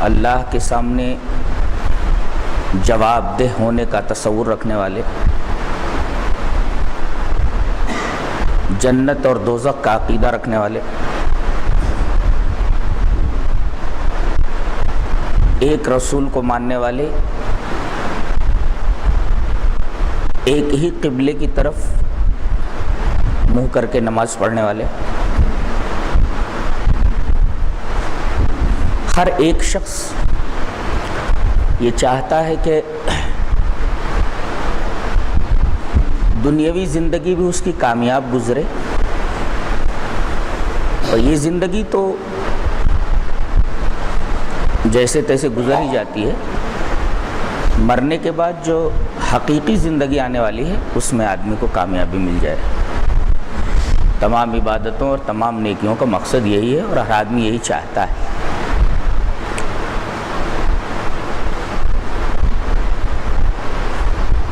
اللہ کے سامنے جواب دہ ہونے کا تصور رکھنے والے، جنت اور دوزخ کا عقیدہ رکھنے والے، ایک رسول کو ماننے والے، ایک ہی قبلے کی طرف منہ کر کے نماز پڑھنے والے، ہر ایک شخص یہ چاہتا ہے کہ دنیاوی زندگی بھی اس کی کامیاب گزرے، اور یہ زندگی تو جیسے تیسے گزر ہی جاتی ہے، مرنے کے بعد جو حقیقی زندگی آنے والی ہے اس میں آدمی کو کامیابی مل جائے۔ تمام عبادتوں اور تمام نیکیوں کا مقصد یہی ہے، اور ہر آدمی یہی چاہتا ہے۔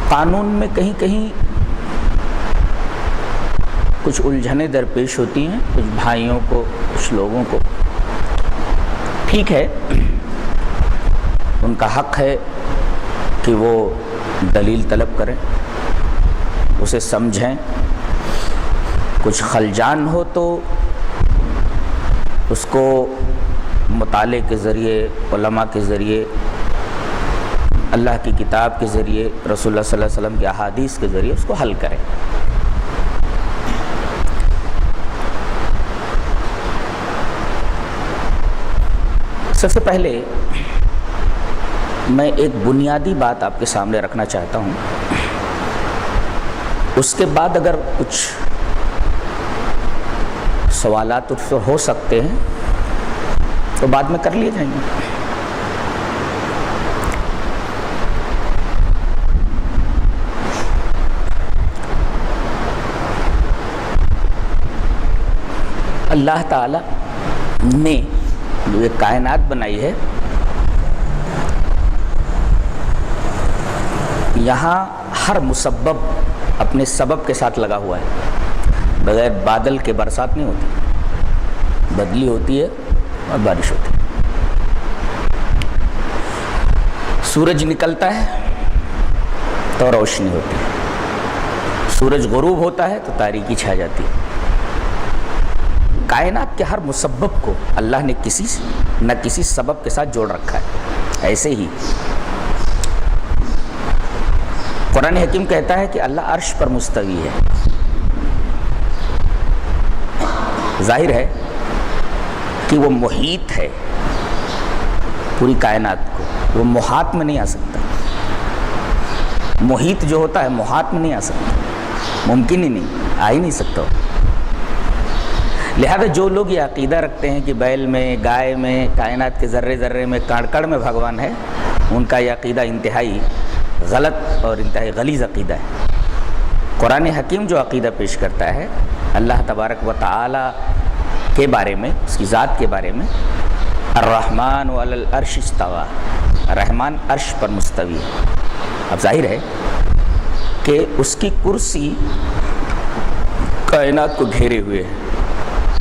قانون میں کہیں کہیں کچھ الجھنیں درپیش ہوتی ہیں، کچھ بھائیوں کو، کچھ لوگوں کو۔ ٹھیک ہے، ان کا حق ہے کہ وہ دلیل طلب کریں، اسے سمجھیں، کچھ خلجان ہو تو اس کو مطالعے کے ذریعے، علماء کے ذریعے، اللہ کی کتاب کے ذریعے، رسول اللہ صلی اللہ علیہ وسلم کے احادیث کے ذریعے اس کو حل کریں۔ سب سے پہلے میں ایک بنیادی بات آپ کے سامنے رکھنا چاہتا ہوں، اس کے بعد اگر کچھ سوالات اس سے ہو سکتے ہیں تو بعد میں کر لیے جائیں گے۔ اللہ تعالی نے جو یہ کائنات بنائی ہے، یہاں ہر مسبب اپنے سبب کے ساتھ لگا ہوا ہے۔ بغیر بادل کے برسات نہیں ہوتی، بدلی ہوتی ہے اور بارش ہوتی ہے۔ سورج نکلتا ہے تو روشنی ہوتی ہے، سورج غروب ہوتا ہے تو تاریکی چھا جاتی ہے۔ کائنات کے ہر مسبب کو اللہ نے کسی نہ کسی سبب کے ساتھ جوڑ رکھا ہے۔ ایسے ہی قرآن حکیم کہتا ہے کہ اللہ عرش پر مستوی ہے۔ ظاہر ہے کہ وہ محیط ہے پوری کائنات کو، وہ محاط میں نہیں آ سکتا۔ محیط جو ہوتا ہے محاط میں نہیں آ سکتا، ممکن ہی نہیں، آ ہی نہیں سکتا۔ لہذا جو لوگ یہ عقیدہ رکھتے ہیں کہ بیل میں، گائے میں، کائنات کے ذرے ذرے میں، کڑ کڑ میں بھگوان ہے، ان کا یہ عقیدہ انتہائی غلط اور انتہائی غلیظ عقیدہ ہے۔ قرآن حکیم جو عقیدہ پیش کرتا ہے اللہ تبارک و تعالی کے بارے میں، اس کی ذات کے بارے میں، الرحمن علی العرش استویٰ، رحمان عرش پر مستوی ہے۔ اب ظاہر ہے کہ اس کی کرسی کائنات کو گھیرے ہوئے ہے،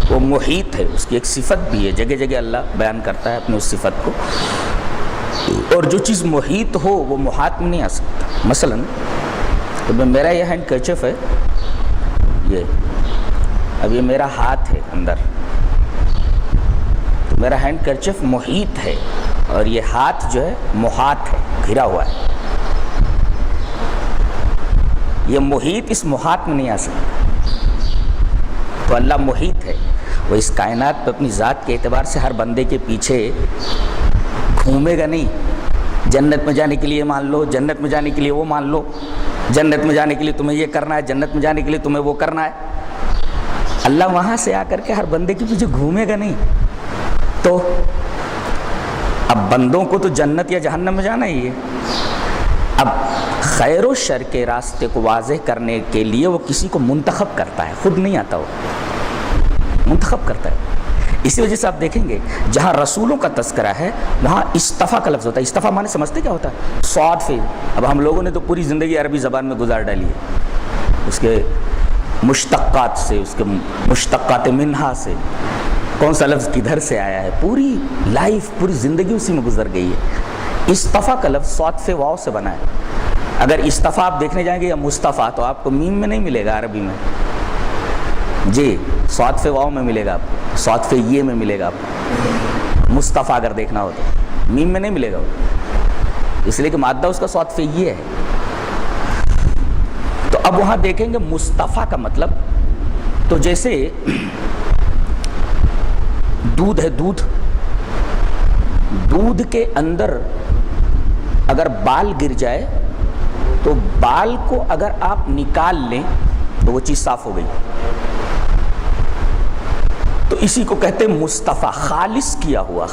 وہ محیط ہے، اس کی ایک صفت بھی ہے، جگہ جگہ اللہ بیان کرتا ہے اپنی اس صفت کو، اور جو چیز محیط ہو وہ محاط میں نہیں آ سکتا۔ مثلا میرا یہ ہینڈ کرچف ہے، اب یہ میرا ہاتھ ہے اندر، تو میرا ہینڈ کرچف محیط ہے، اور یہ ہاتھ جو ہے محاط ہے، گھرا ہوا ہے۔ یہ محیط اس محاط میں نہیں آ سکتا، تو اللہ محیط ہے، وہ اس کائنات پہ اپنی ذات کے اعتبار سے ہر بندے کے پیچھے گھومے گا نہیں۔ جنت میں جانے کے لیے مان لو، جنت میں جانے کے لیے وہ مان لو، جنت میں جانے کے لیے تمہیں یہ کرنا ہے، جنت میں جانے کے لیے تمہیں وہ کرنا ہے۔ اللہ وہاں سے آ کر کے ہر بندے کے پیچھے گھومے گا نہیں۔ تو اب بندوں کو تو جنت یا جہنم میں جانا ہی ہے۔ اب خیر و شر کے راستے کو واضح کرنے کے لیے وہ کسی کو منتخب کرتا ہے، خود نہیں آتا، وہ منتخب کرتا ہے۔ اسی وجہ سے آپ دیکھیں گے جہاں رسولوں کا تذکرہ ہے وہاں استفا کا لفظ ہوتا ہے۔ استفا معنی سمجھتے کیا ہوتا ہے؟ صاد فعل۔ اب ہم لوگوں نے تو پوری زندگی عربی زبان میں گزار ڈالی ہے، اس کے مشتقات سے، اس کے مشتقات منہا سے، کون سا لفظ کدھر سے آیا ہے، پوری لائف پوری زندگی اسی میں گزر گئی ہے۔ اصطفیٰ کا لفظ صاد سے واو سے بنا ہے۔ اگر اصطفیٰ آپ دیکھنے جائیں گے یا مصطفیٰ تو آپ کو میم میں نہیں ملے گا عربی میں، جی صاد سے واو میں ملے گا، آپ کو صاد سے یہ میں ملے گا، آپ کو مصطفیٰ اگر دیکھنا ہو تو میم میں نہیں ملے گا وہ، اس لیے کہ مادہ اس کا صاد سے یہ ہے۔ تو اب وہاں دیکھیں گے مصطفیٰ کا مطلب، تو جیسے دودھ ہے، دودھ کے اندر اگر بال گر جائے تو بال کو اگر آپ نکال لیں تو وہ چیز صاف ہو گئی، تو اسی کو کہتے ہیں مصطفیٰ، خالص کیا ہوا،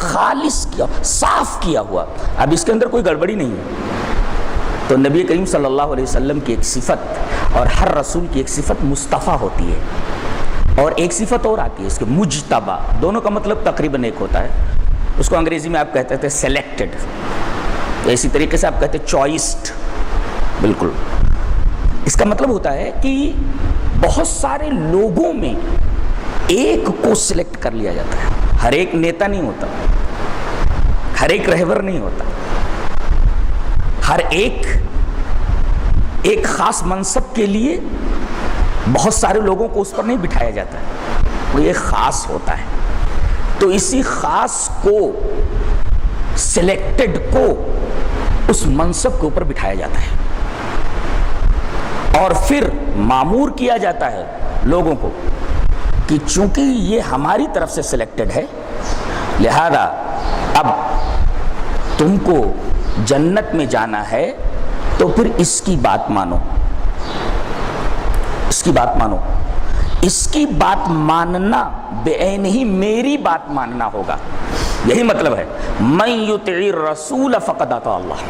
صاف کیا ہوا۔ اب اس کے اندر کوئی گڑبڑی نہیں ہے۔ تو نبی کریم صلی اللہ علیہ وسلم کی ایک صفت اور ہر رسول کی ایک صفت مصطفیٰ ہوتی ہے، اور ایک صفت اور آتی ہے اس کے مجتبی، دونوں کا مطلب تقریباً ایک ہوتا ہے۔ اس کو انگریزی میں آپ کہتے تھے سلیکٹڈ، تو اسی طریقے سے آپ کہتے ہیں چوائسڈ، بالکل۔ اس کا مطلب ہوتا ہے کہ بہت سارے لوگوں میں ایک کو سلیکٹ کر لیا جاتا ہے، ہر ایک نیتا نہیں ہوتا، ہر ایک رہبر نہیں ہوتا، ہر ایک خاص منصب کے لیے بہت سارے لوگوں کو اس پر نہیں بٹھایا جاتا ہے، وہ ایک خاص ہوتا ہے۔ تو اسی خاص کو، سلیکٹڈ کو اس منصب کے اوپر بٹھایا جاتا ہے، اور پھر مامور کیا جاتا ہے لوگوں کو کہ چونکہ یہ ہماری طرف سے سلیکٹڈ ہے، لہذا اب تم کو جنت میں جانا ہے تو پھر اس کی بات مانو، اس کی بات مانو، اس کی بات ماننا بعین ہی میری بات ماننا ہوگا، یہی مطلب ہے من یطع الرسول فقد اطاع اللہ۔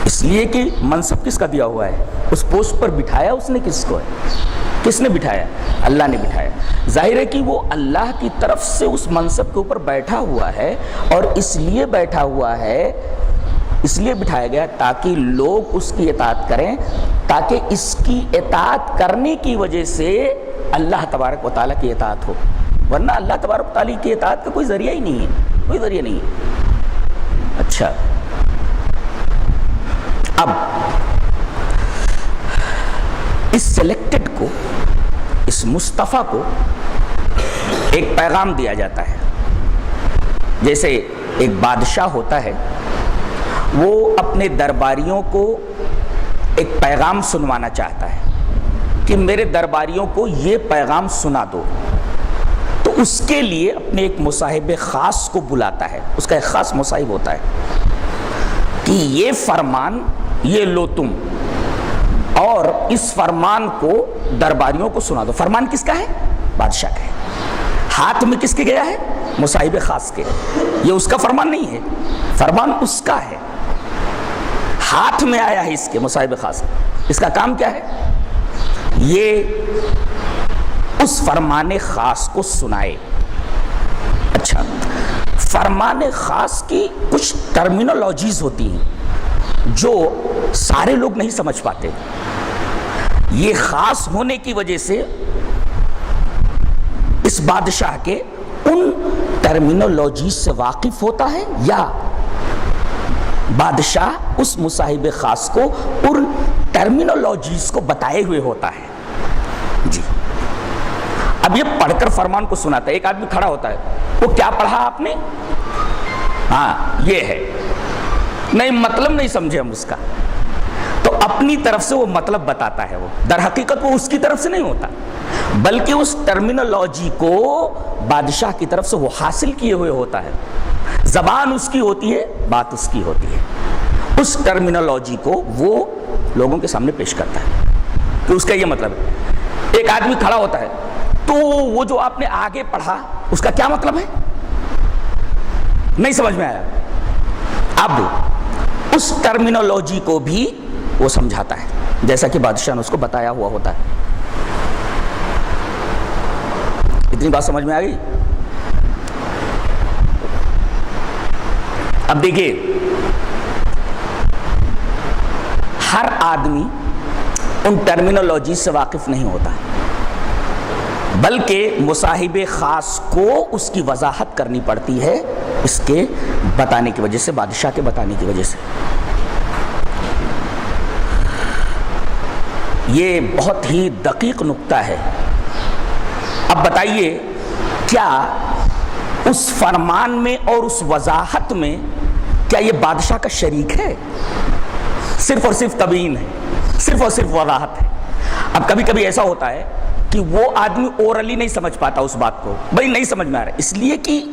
اس لیے کہ منصب کس کا دیا ہوا ہے، اس پوسٹ پر بٹھایا اس نے کس کو ہے، کس نے بٹھایا، اللہ نے بٹھایا۔ ظاہر ہے کہ وہ اللہ کی طرف سے اس منصب کے اوپر بیٹھا ہوا ہے، اور اس لیے بیٹھا ہوا ہے، اس لیے بٹھایا گیا تاکہ لوگ اس کی اطاعت کریں، تاکہ اس کی اطاعت کرنے کی وجہ سے اللہ تبارک و تعالیٰ کی اطاعت ہو، ورنہ اللہ تبارک و تعالیٰ کی اطاعت کا کوئی ذریعہ ہی نہیں ہے، کوئی ذریعہ نہیں ہے۔ اچھا، اب اس سلیکٹڈ کو، اس مصطفیٰ کو ایک پیغام دیا جاتا ہے۔ جیسے ایک بادشاہ ہوتا ہے، وہ اپنے درباریوں کو ایک پیغام سنوانا چاہتا ہے کہ میرے درباریوں کو یہ پیغام سنا دو، تو اس کے لیے اپنے ایک مصاحب خاص کو بلاتا ہے، اس کا ایک خاص مصاحب ہوتا ہے کہ یہ فرمان یہ لو تم، اور اس فرمان کو درباریوں کو سنا دو۔ فرمان کس کا ہے؟ بادشاہ کا ہے۔ ہاتھ میں کس کے گیا ہے؟ مصاحب خاص کے۔ یہ اس کا فرمان نہیں ہے، فرمان اس کا ہے، ہاتھ میں آیا ہے اس کے، مصاحب خاص۔ اس کا کام کیا ہے؟ یہ اس فرمان خاص کو سنائے۔ اچھا، فرمان خاص کی کچھ ٹرمینالوجیز ہوتی ہیں جو سارے لوگ نہیں سمجھ پاتے۔ یہ خاص ہونے کی وجہ سے اس بادشاہ کے ان ٹرمینالوجیز سے واقف ہوتا ہے، یا بادشاہ اس مصاحب خاص کو ان ٹرمینالوجیز کو بتائے ہوئے ہوتا ہے۔ جی، اب یہ پڑھ کر فرمان کو سناتا ہے۔ ایک آدمی کھڑا ہوتا ہے، وہ کیا پڑھا آپ نے؟ ہاں یہ ہے، نہیں مطلب نہیں سمجھے ہم اس کا، تو اپنی طرف سے وہ مطلب بتاتا ہے۔ وہ در حقیقت وہ اس کی طرف سے نہیں ہوتا، بلکہ اس ٹرمینالوجی کو بادشاہ کی طرف سے وہ حاصل کیے ہوئے ہوتا ہے۔ زبان اس کی ہوتی ہے، بات اس کی ہوتی ہے، اس ٹرمینالوجی کو وہ لوگوں کے سامنے پیش کرتا ہے کہ اس کا یہ مطلب ہے۔ ایک آدمی کھڑا ہوتا ہے، تو وہ جو آپ نے آگے پڑھا اس کا کیا مطلب ہے؟ نہیں سمجھ میں آیا۔ اب اس ٹرمینالوجی کو بھی وہ سمجھاتا ہے، جیسا کہ بادشاہ نے اس کو بتایا ہوا ہوتا ہے۔ اتنی بات سمجھ میں آ گئی؟ اب دیکھیے، ہر آدمی ان ٹرمینالوجی سے واقف نہیں ہوتا، بلکہ مصاحب خاص کو اس کی وضاحت کرنی پڑتی ہے اس کے بتانے کی وجہ سے، بادشاہ کے بتانے کی وجہ سے۔ یہ بہت ہی دقیق نکتہ ہے۔ اب بتائیے کیا اس فرمان میں اور اس وضاحت میں کیا یہ بادشاہ کا شریک ہے؟ صرف اور صرف تبیین ہے، صرف اور صرف وضاحت ہے۔ اب کبھی کبھی ایسا ہوتا ہے کہ وہ آدمی اورلی نہیں سمجھ پاتا اس بات کو، بھائی نہیں سمجھ میں آ رہا ہے، اس لیے کہ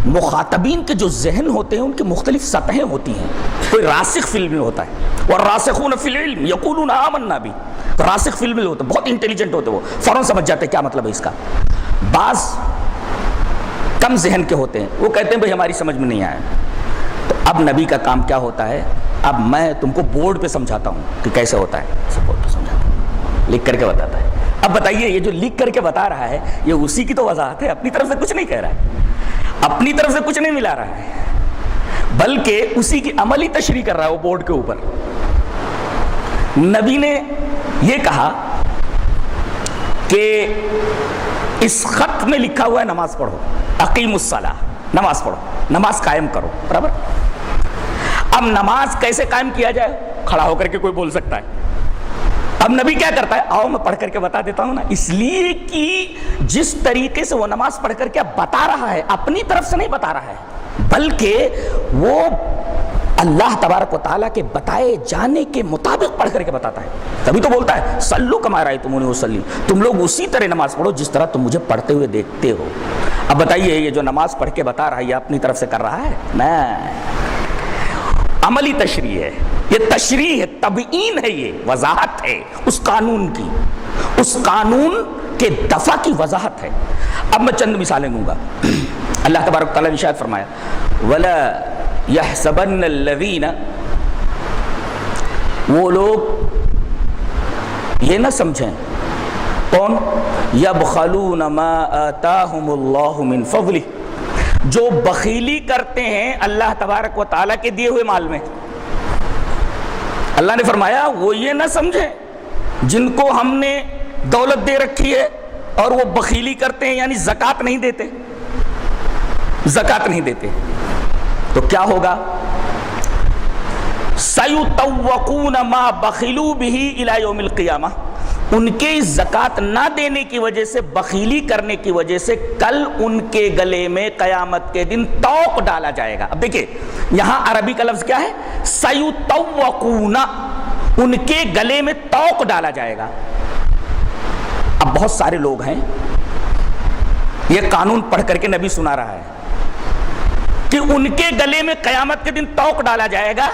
مخاطبین کے جو ذہن ہوتے ہیں ان کی مختلف سطحیں ہوتی ہیں۔ کوئی راسخ فی العلم ہوتا ہے، والراسخون فی العلم یقولون آمنا بھی، راسخ فی العلم ہوتا ہے، بہت انٹیلیجنٹ ہوتے وہ فوراً سمجھ جاتے ہیں کیا مطلب ہے اس کا۔ بعض کم ذہن کے ہوتے ہیں، وہ کہتے ہیں بھائی ہماری سمجھ میں نہیں آیا۔ تو اب نبی کا کام کیا ہوتا ہے؟ اب میں تم کو بورڈ پہ سمجھاتا ہوں کہ کیسے ہوتا ہے، بورڈ پہ سمجھاتا ہوں، لکھ کر کے بتاتا ہے۔ اب بتائیے یہ جو لکھ کر کے بتا رہا ہے یہ اسی کی تو وضاحت ہے، اپنی طرف سے کچھ نہیں کہہ رہا ہے، اپنی طرف سے کچھ نہیں ملا رہا ہے، بلکہ اسی کی عملی تشریح کر رہا ہے وہ بورڈ کے اوپر۔ نبی نے یہ کہا کہ اس خط میں لکھا ہوا ہے نماز پڑھو، اقیم الصلاۃ، نماز پڑھو، نماز قائم کرو، برابر۔ اب نماز کیسے قائم کیا جائے؟ کھڑا ہو کر کے کوئی بول سکتا ہے۔ اب نبی کیا کرتا ہے؟ آؤ میں پڑھ کر کے بتا دیتا ہوں نا، اس لیے کہ جس طریقے سے وہ نماز پڑھ کر کے اب بتا رہا ہے اپنی طرف سے نہیں بتا رہا ہے، بلکہ وہ اللہ تبارک و تعالیٰ کے بتائے جانے کے مطابق پڑھ کر کے بتاتا ہے۔ تبھی تو بولتا ہے صلو کما رأیتمونی اصلی، تم لوگ اسی طرح نماز پڑھو جس طرح تم مجھے پڑھتے ہوئے دیکھتے ہو۔ اب بتائیے یہ جو نماز پڑھ کے بتا رہا ہے یہ اپنی طرف سے کر رہا ہے؟ نہیں، عملی تشریح ہے، یہ تشریح ہے، تبیین ہے، یہ وضاحت ہے اس قانون کی، اس قانون کے دفع کی وضاحت ہے۔ اب میں چند مثالیں دوں گا۔ اللہ تبارک تعالیٰ نے شاید فرمایا وَلَا يَحْسَبَنَّ الَّذِينَ، وہ لوگ یہ نہ سمجھیں، کون؟ يَبْخَلُونَ مَا آتَاهُمُ اللَّهُ مِنْ فَضْلِهِ، جو بخیلی کرتے ہیں اللہ تبارک و تعالیٰ کے دیے ہوئے مال میں۔ اللہ نے فرمایا وہ یہ نہ سمجھیں جن کو ہم نے دولت دے رکھی ہے اور وہ بخیلی کرتے ہیں، یعنی زکوٰۃ نہیں دیتے، زکوٰۃ نہیں دیتے، تو کیا ہوگا؟ سَيُطَوَّقُونَ مَا بَخِلُوا بِهِ إِلَى يَوْمِ الْقِيَامَةِ، ان کے زکوٰۃ نہ دینے کی وجہ سے، بخیلی کرنے کی وجہ سے کل ان کے گلے میں قیامت کے دن طوق ڈالا جائے گا۔ اب دیکھیں یہاں عربی کا لفظ کیا ہے؟ سَيُطَوَّقُونَ، ان کے گلے میں طوق ڈالا جائے گا۔ اب بہت سارے لوگ ہیں یہ قانون پڑھ کر کے نبی سنا رہا ہے کہ ان کے گلے میں قیامت کے دن طوق ڈالا جائے گا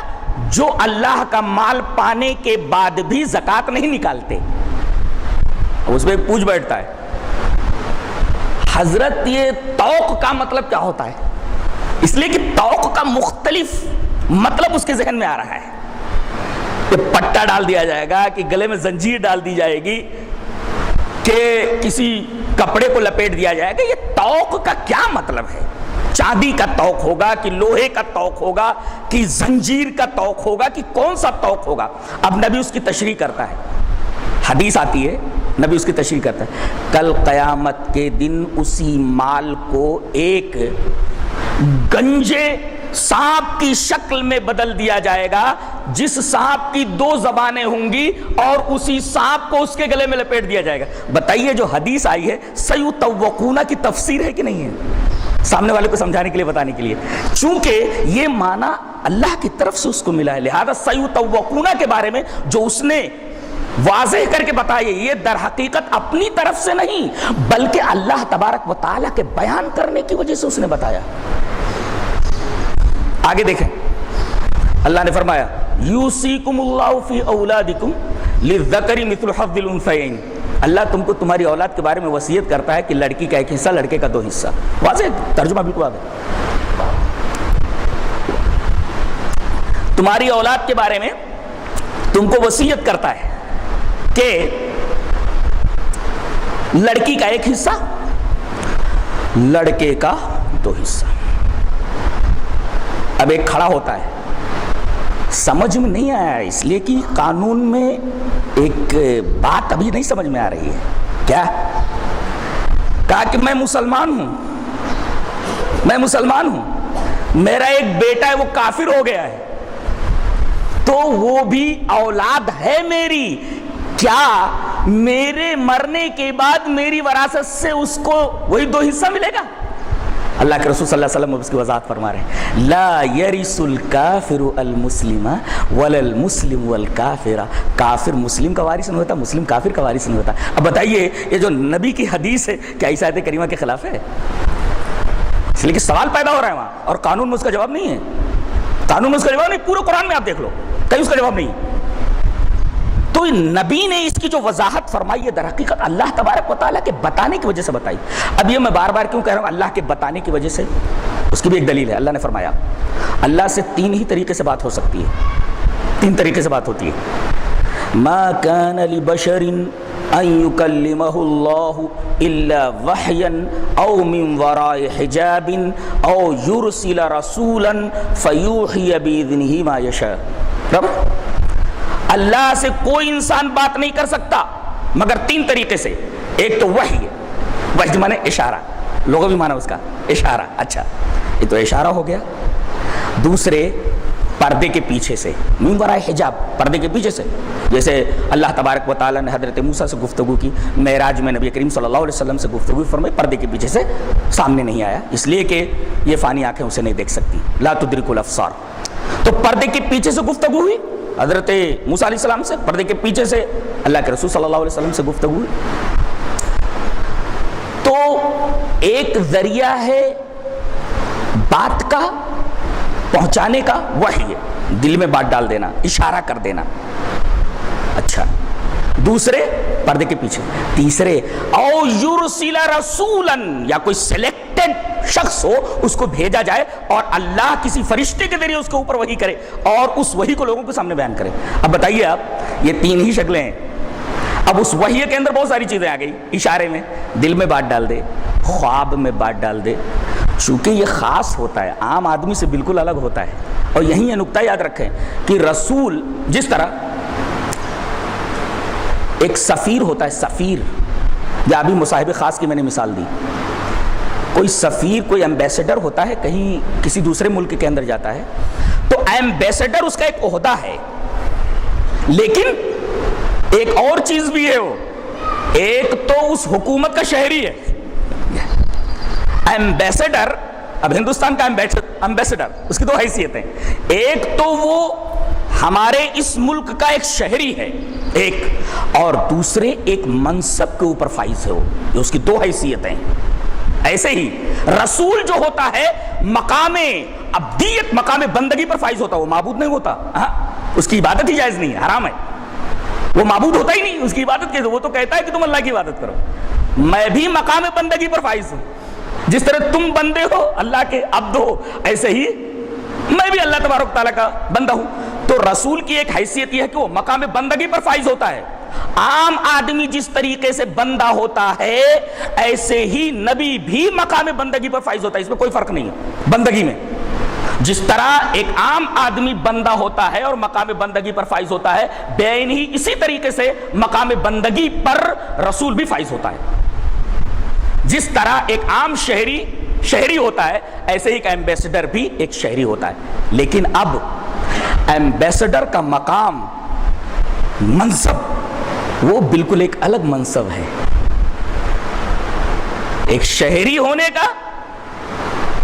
جو اللہ کا مال پانے کے بعد بھی زکوٰۃ نہیں نکالتے۔ اس میں پوچھ بیٹھتا ہے حضرت یہ طوق کا مطلب کیا ہوتا ہے؟ اس لیے کہ طوق کا مختلف مطلب اس کے ذہن میں آ رہا ہے کہ پٹا ڈال دیا جائے گا، کہ گلے میں زنجیر ڈال دی جائے گی، کہ کسی کپڑے کو لپیٹ دیا جائے گا۔ یہ طوق کا کیا مطلب ہے؟ چاندی کا طوق ہوگا کہ لوہے کا طوق ہوگا کہ زنجیر کا طوق ہوگا کہ کون سا طوق ہوگا؟ اب نبی اس کی تشریح کرتا ہے، حدیث آتی ہے، نبی اس کی تشریح کرتا ہے، کل قیامت کے دن اسی مال کو ایک گنجے سانپ کی شکل میں بدل دیا جائے گا، جس سانپ کی 2 زبانیں ہوں گی، اور اسی سانپ کو اس کے گلے میں لپیٹ دیا جائے گا۔ بتائیے جو حدیث آئی ہے سیطوقون کی تفسیر ہے کہ نہیں ہے؟ سامنے والے کو سمجھانے کے لیے، بتانے کے لیے، چونکہ یہ معنی اللہ کی طرف سے اس کو ملا ہے، لہذا سیطوقون کے بارے میں جو اس نے واضح کر کے بتائیے یہ در حقیقت اپنی طرف سے نہیں بلکہ اللہ تبارک و تعالیٰ کے بیان کرنے کی وجہ سے اس نے بتایا۔ آگے دیکھیں اللہ نے فرمایا یوصیکم اللہ فی اولادکم للذکر مثل حظ الانثیین، اللہ تم کو تمہاری اولاد کے بارے میں وصیت کرتا ہے کہ لڑکی کا 1 حصہ، لڑکے کا 2 حصہ۔ واضح ترجمہ بالکل واضح۔ تمہاری اولاد کے بارے میں تم کو وصیت کرتا ہے کہ لڑکی کا 1 حصہ، لڑکے کا 2 حصہ۔ اب ایک کھڑا ہوتا ہے، سمجھ میں نہیں آیا اس لیے کہ قانون میں ایک بات ابھی نہیں سمجھ میں آ رہی ہے۔ کیا کہا کہ میں مسلمان ہوں، میرا ایک بیٹا ہے وہ کافر ہو گیا ہے، تو وہ بھی اولاد ہے میری، کیا میرے مرنے کے بعد میری وراثت سے اس کو وہی 2 حصہ ملے گا؟ اللہ کے رسول صلی اللہ علیہ وسلم اس کی وضاحت فرما رہے ہیں، لا یرث الکافر المسلم ولا المسلم والکافر، کافر مسلم کا وارث نہیں ہوتا، مسلم کافر کا وارث نہیں ہوتا۔ اب بتائیے یہ جو نبی کی حدیث ہے کیا اس آیت کریمہ کے خلاف ہے؟ اس لیے کہ سوال پیدا ہو رہا ہے وہاں، اور قانون میں اس کا جواب نہیں ہے، قانون میں اس کا جواب نہیں، پورے قرآن میں آپ دیکھ لو کہیں اس کا جواب نہیں۔ تو نبی نے اس کی جو وضاحت فرمائی ہے در حقیقت اللہ تبارک و تعالیٰ کے بتانے کی وجہ سے بتائی۔ اب یہ میں بار بار کیوں کہہ رہا ہوں اللہ کے بتانے کی وجہ سے؟ اس کی بھی ایک دلیل ہے، اللہ نے فرمایا اللہ سے 3 ہی طریقے سے بات ہو سکتی ہے، 3 طریقے سے بات ہوتی ہے۔ ما کان لبشر ان یکلمہ اللہ الا وحیا او من وراء حجاب او یرسل رسولا فیوحی باذنہ ما یشاء۔ اللہ سے کوئی انسان بات نہیں کر سکتا مگر 3 طریقے سے۔ ایک تو وحی ہے، وحی مانے اشارہ، لوگوں بھی مانا اس کا اشارہ، اچھا یہ تو اشارہ ہو گیا۔ دوسرے پردے کے پیچھے سے، من وراء حجاب، پردے کے پیچھے سے، جیسے اللہ تبارک و تعالیٰ نے حضرت موسیٰ سے گفتگو کی، معراج میں نبی کریم صلی اللہ علیہ وسلم سے گفتگو فرمائی، پردے کے پیچھے سے سامنے نہیں آیا، اس لیے کہ یہ فانی آنکھیں اسے نہیں دیکھ سکتی، لا تدرک الابصار۔ تو پردے کے پیچھے سے گفتگو ہوئی حضرت موسیٰ علیہ السلام سے، پردے کے پیچھے سے اللہ کے رسول صلی اللہ علیہ وسلم سے گفتگو ہوئی۔ تو ایک ذریعہ ہے بات کا پہنچانے کا، وحی ہے، دل میں بات ڈال دینا، اشارہ کر دینا، اچھا۔ دوسرے پردے کے پیچھے۔ تیسرے او یرسل رسولا، یا کوئی سلیکٹڈ شخص ہو اس کو بھیجا جائے اور اللہ کسی فرشتے کے ذریعے اس کے اوپر وحی کرے اور اس وحی کو لوگوں کے سامنے بیان کرے۔ اب بتائیے آپ، یہ 3 ہی شکلیں ہیں۔ اب اس وحی کے اندر بہت ساری چیزیں آ گئی، اشارے میں، دل میں بات ڈال دے، خواب میں بات ڈال دے، چونکہ یہ خاص ہوتا ہے، عام آدمی سے بالکل الگ ہوتا ہے۔ اور یہیں یہ نقطہ یاد رکھیں کہ رسول جس طرح ایک سفیر ہوتا ہے، سفیر، یا ابھی مصاحب خاص کی میں نے مثال دی، کوئی سفیر، کوئی ایمبیسڈر ہوتا ہے، کہیں کسی دوسرے ملک کے اندر جاتا ہے، تو ایمبیسڈر اس کا ایک عہدہ ہے، لیکن ایک اور چیز بھی ہے، وہ ایک تو اس حکومت کا شہری ہے۔ ایمبیسڈر، اب ہندوستان کا ایمبیسڈر، اس کی 2 حیثیتیں، ایک تو وہ ہمارے اس ملک کا ایک شہری ہے ایک، اور دوسرے ایک منصب کے اوپر فائز ہے، وہ یہ اس کی 2 حیثیتیں۔ ایسے ہی رسول جو ہوتا ہے مقام عبدیت، مقام بندگی پر فائز ہوتا ہے، وہ معبود نہیں ہوتا، اس کی عبادت ہی جائز نہیں ہے، حرام ہے، وہ معبود ہوتا ہی نہیں، اس کی عبادت کیسے؟ وہ تو کہتا ہے کہ تم اللہ کی عبادت کرو۔ میں بھی مقام بندگی پر فائز ہوں، جس طرح تم بندے ہو، اللہ کے عبد ہو، ایسے ہی میں بھی اللہ تبارک تعالیٰ کا بندہ ہوں۔ تو رسول کی ایک حیثیت یہ ہے کہ وہ مقام بندگی پر فائز ہوتا ہے۔ عام آدمی جس طریقے سے بندہ ہوتا ہے ایسے ہی نبی بھی مقام بندگی پر فائز ہوتا ہے، اس میں کوئی فرق نہیں ہے بندگی میں۔ جس طرح ایک عام آدمی بندہ ہوتا ہے اور مقام بندگی پر فائز ہوتا ہے، بین ہی اسی طریقے سے مقام بندگی پر رسول بھی فائز ہوتا ہے۔ جس طرح ایک عام شہری ہوتا ہے، ایسے ہی ایک ایمبیسڈر بھی ایک شہری ہوتا ہے۔ لیکن اب ایمبیسڈر کا مقام، منصب، وہ بالکل ایک الگ منصب ہے، ایک شہری ہونے کا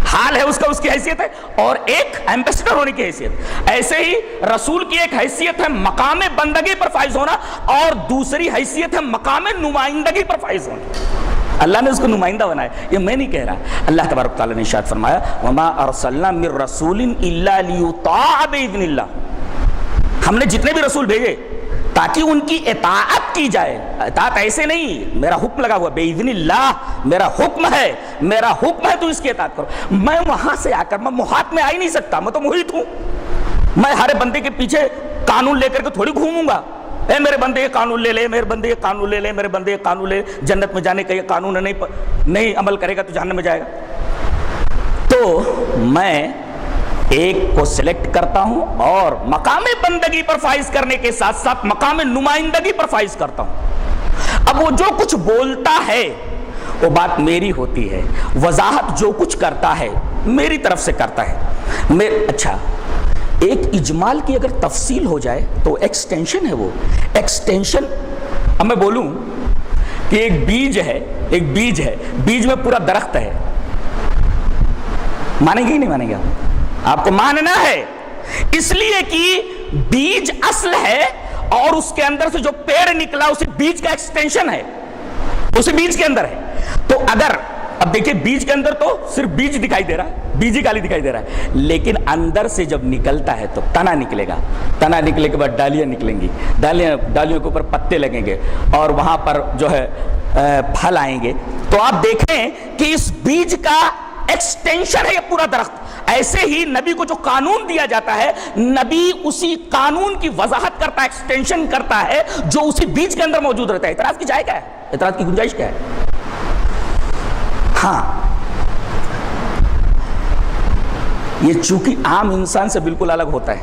حال ہے اس کا، اس کی حیثیت ہے، اور ایک ایمبیسڈر ہونے کی حیثیت۔ ایسے ہی رسول کی ایک حیثیت ہے مقام بندگی پر فائز ہونا، اور دوسری حیثیت ہے مقام نمائندگی پر فائز ہونا۔ اللہ نے اس کو نمائندہ بنایا، یہ میں نہیں کہہ رہا، اللہ تبارک تعالیٰ نے ارشاد فرمایا وما ارسلنا من رسول الا لیطاع باذن اللہ، ہم نے جتنے بھی رسول بھیجے تاکہ ان کی اطاعت کی جائے۔ اطاعت ایسے نہیں، میرا حکم لگا ہوا، باذن اللہ، میرا حکم ہے تو اس کی اطاعت کرو۔ میں وہاں سے آ کر، میں محاط میں آ ہی نہیں سکتا، میں تو محیط ہوں، میں ہر بندے کے پیچھے قانون لے کر کے تھوڑی گھوموں گا، اے میرے بندے یہ قانون لے لے، میرے بندے یہ قانون لے لے، میرے بندے یہ قانون لے، جنت میں جانے کا یہ قانون ہے، نہیں عمل کرے گا تو جہنم میں جائے گا۔ تو میں ایک کو سلیکٹ کرتا ہوں اور مقام بندگی پر فائز کرنے کے ساتھ ساتھ مقام نمائندگی پر فائز کرتا ہوں۔ اب وہ جو کچھ بولتا ہے وہ بات میری ہوتی ہے، وضاحت جو کچھ کرتا ہے میری طرف سے کرتا ہے۔ اچھا، ایک اجمال کی اگر تفصیل ہو جائے تو ایکسٹینشن ہے، وہ ایکسٹینشن۔ اب میں بولوں کہ ایک بیج ہے، بیج میں پورا درخت ہے، مانیں گے ہی نہیں مانیں گے؟ آپ کو ماننا ہے، اس لیے کہ بیج اصل ہے اور اس کے اندر سے جو پیڑ نکلا اسی بیج کا ایکسٹینشن ہے، اسی بیج کے اندر ہے۔ تو اگر اب دیکھیں بیج کے اندر تو صرف بیج دکھائی دے رہا ہے، بیج ہی خالی دکھائی دے رہا ہے، لیکن اندر سے جب نکلتا ہے تو تنا نکلے گا، تنا نکلے کے بعد ڈالیاں نکلیں گی، ڈالیوں کے اوپر پتے لگیں گے اور وہاں پر جو ہے پھل آئیں گے۔ تو آپ دیکھیں کہ اس بیج کا ایکسٹینشن ہے یہ پورا درخت۔ ایسے ہی نبی کو جو قانون دیا جاتا ہے، نبی اسی قانون کی وضاحت کرتا ہے، ایکسٹینشن کرتا ہے جو اسی بیج کے اندر موجود رہتا ہے۔ اعتراض کی جائے کیا ہے؟ اعتراض کی گنجائش کیا ہے؟ ہاں، یہ چونکہ عام انسان سے بالکل الگ ہوتا ہے۔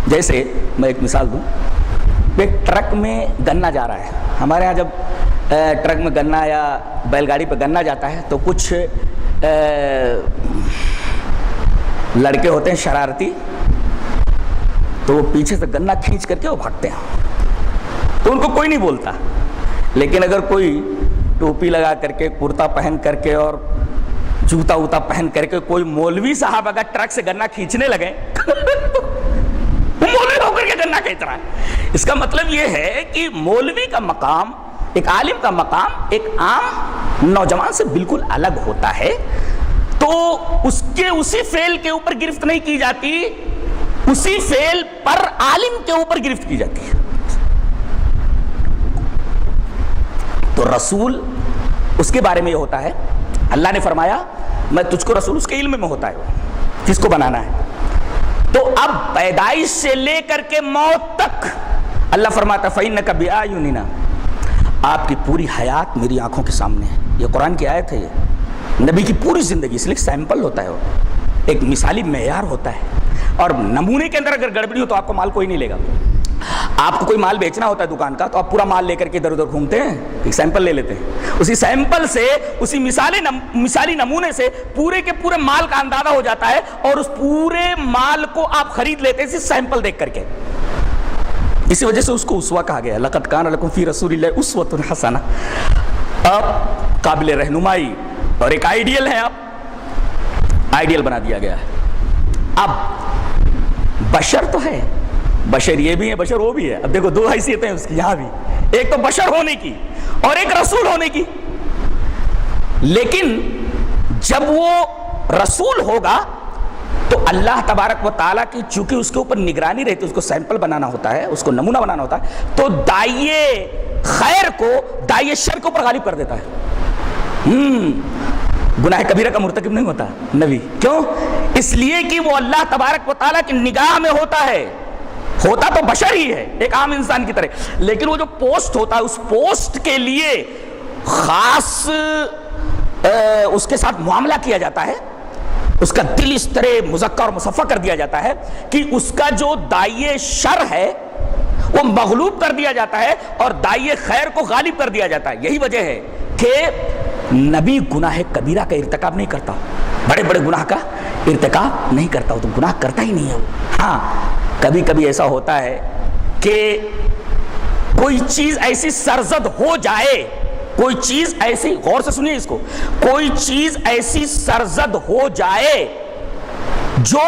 جیسے میں ایک مثال دوں، ایک ٹرک میں گنا جا رہا ہے۔ ہمارے ہاں جب ٹرک میں گنا یا بیل گاڑی پہ گنا جاتا ہے تو کچھ لڑکے ہوتے ہیں شرارتی، تو وہ پیچھے سے گنا کھینچ کر کے وہ بھاگتے ہیں، تو ان کو کوئی نہیں بولتا۔ لیکن اگر کوئی ٹوپی لگا کر کے، کرتا پہن کر کے اور جوتا ووتا پہن کر کے کوئی مولوی صاحب اگر ٹرک سے گنا کھینچنے لگے وہ مولوی ہو کر کے گنا کھینچ رہا ہے۔ اس کا مطلب یہ ہے کہ مولوی کا مقام، ایک عالم کا مقام ایک عام نوجوان سے بالکل الگ ہوتا ہے۔ تو اس کے اسی فعل کے اوپر گرفت نہیں کی جاتی، اسی فعل پر عالم کے اوپر گرفت کی جاتی ہے۔ تو رسول اس کے بارے میں یہ ہوتا ہے، اللہ نے فرمایا میں تجھ کو رسول، اس کے علم میں ہوتا ہے کس کو بنانا ہے۔ تو اب پیدائش سے لے کر کے موت تک اللہ فرماتا فَإِنَّكَ بِأَعْيُنِنَا، آپ کی پوری حیات میری آنکھوں کے سامنے ہے۔ یہ قرآن کی آیت ہے، یہ نبی کی پوری زندگی، اس لیے سیمپل ہوتا ہے، وہ ایک مثالی معیار ہوتا ہے، اور نمونے کے اندر اگر گڑبڑی ہو تو آپ کو مال کوئی نہیں لے گا۔ آپ کو کوئی مال بیچنا ہوتا ہے دکان کا تو آپ پورا مال لے کر کے ادھر ادھر گھومتے ہیں، ایک سیمپل لے لیتے ہیں، اسی سیمپل سے، اسی مثالی نمونے سے پورے کے پورے مال کا اندازہ ہو جاتا ہے، اور اس پورے مال کو آپ خرید لیتے ہیں اسی سیمپل دیکھ کر کے۔ اسی وجہ سے اس کو اسوہ کہا گیا، لقد کان لکم فی رسول اللہ اسوۃ حسنہ، آپ قابل رہنمائی اور ایک آئیڈیل ہے، آپ آئیڈیل بنا دیا گیا ہے۔ اب بشر تو ہے، بشر یہ بھی ہے، بشر وہ بھی ہے۔ اب دیکھو دو حیثیتیں اس کی یہاں بھی، ایک تو بشر ہونے کی اور ایک رسول ہونے کی۔ لیکن جب وہ رسول ہوگا تو اللہ تبارک و تعالیٰ کی چونکہ اس کے اوپر نگرانی رہتی ہے، اس کو سیمپل بنانا ہوتا ہے، اس کو نمونہ بنانا ہوتا ہے، تو داعیے خیر کو داعیے شر کے اوپر غالب کر دیتا ہے۔ گناہ کبیرہ کا مرتکب نہیں ہوتا نبی، کیوں؟ اس لیے کہ وہ اللہ تبارک و تعالیٰ کی نگاہ میں ہوتا ہے، ہوتا تو بشر ہی ہے ایک عام انسان کی طرح، لیکن وہ جو پوسٹ ہوتا ہے اس پوسٹ کے لیے خاص اس کے ساتھ معاملہ کیا جاتا ہے، اس کا دل اس طرح مزکہ اور مصفہ کر دیا جاتا ہے کہ اس کا جو داعیے شر ہے وہ مغلوب کر دیا جاتا ہے اور داعیے خیر کو غالب کر دیا جاتا ہے۔ یہی وجہ ہے کہ نبی گناہ کبیرہ کا ارتکاب نہیں کرتا، بڑے بڑے گناہ کا ارتکاب نہیں کرتا، وہ تو گناہ کرتا ہی نہیں ہے۔ ہاں کبھی کبھی ایسا ہوتا ہے کہ کوئی چیز ایسی سرزد ہو جائے، کوئی چیز ایسی، غور سے سنیے اس کو، کوئی چیز ایسی سرزد ہو جائے جو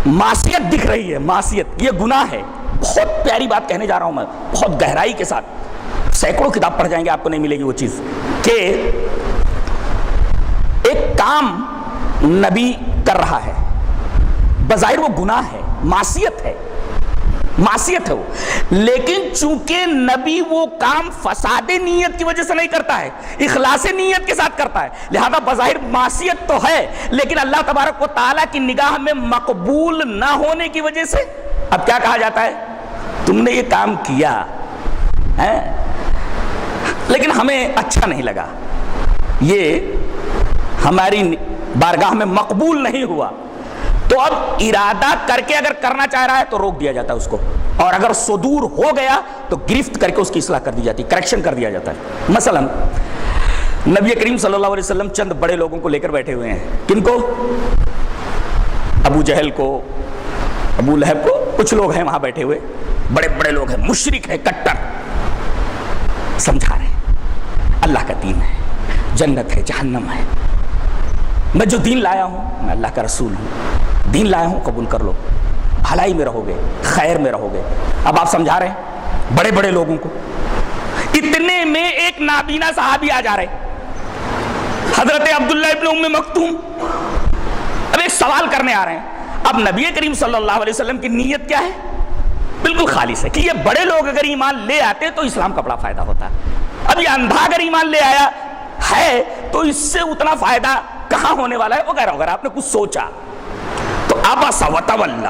معصیت دکھ رہی ہے، معصیت، یہ گناہ ہے۔ بہت پیاری بات کہنے جا رہا ہوں میں، بہت گہرائی کے ساتھ، سینکڑوں کتاب پڑھ جائیں گے آپ کو نہیں ملے گی وہ چیز، کہ ایک کام نبی کر رہا ہے، بظاہر وہ گناہ ہے، معصیت ہے، معصیت ہے وہ، لیکن چونکہ نبی وہ کام فساد نیت کی وجہ سے نہیں کرتا ہے، اخلاص نیت کے ساتھ کرتا ہے، لہذا بظاہر معصیت تو ہے لیکن اللہ تبارک و تعالیٰ کی نگاہ میں مقبول نہ ہونے کی وجہ سے اب کیا کہا جاتا ہے، تم نے یہ کام کیا ہے لیکن ہمیں اچھا نہیں لگا، یہ ہماری بارگاہ میں مقبول نہیں ہوا، تو اب ارادہ کر کے اگر کرنا چاہ رہا ہے تو روک دیا جاتا ہے اس کو، اور اگر صدور ہو گیا تو گرفت کر کے اس کی اصلاح کر دی جاتی، کریکشن کر دیا جاتا ہے۔ مثلا نبی کریم صلی اللہ علیہ وسلم چند بڑے لوگوں کو لے کر بیٹھے ہوئے ہیں، کن کو؟ ابو جہل کو، ابو لہب کو، کچھ لوگ ہیں وہاں بیٹھے ہوئے، بڑے بڑے لوگ ہیں، مشرک ہیں کٹر، سمجھا رہے ہیں اللہ کا دین ہے، جنت ہے، جہنم ہے، میں جو دین لایا ہوں میں اللہ کا رسول ہوں، دین لایا ہوں قبول کر لو، بھلائی میں رہو گے، خیر میں رہو گے۔ اب آپ سمجھا رہے ہیں بڑے بڑے لوگوں کو۔ اتنے میں ایک نابینا صحابی آ جا رہے، حضرت عبداللہ ابن ام مکتوم، اب ایک سوال کرنے آ رہے ہیں۔ اب نبی کریم صلی اللہ علیہ وسلم کی نیت کیا ہے؟ بالکل خالص ہے کہ یہ بڑے لوگ اگر ایمان لے آتے تو اسلام کا بڑا فائدہ ہوتا۔ اب یہ اندھا اگر ایمان لے آیا ہے تو اس سے اتنا فائدہ کہاں ہونے والا ہے وغیرہ وغیرہ، آپ نے کچھ سوچا تو عبس وتولی،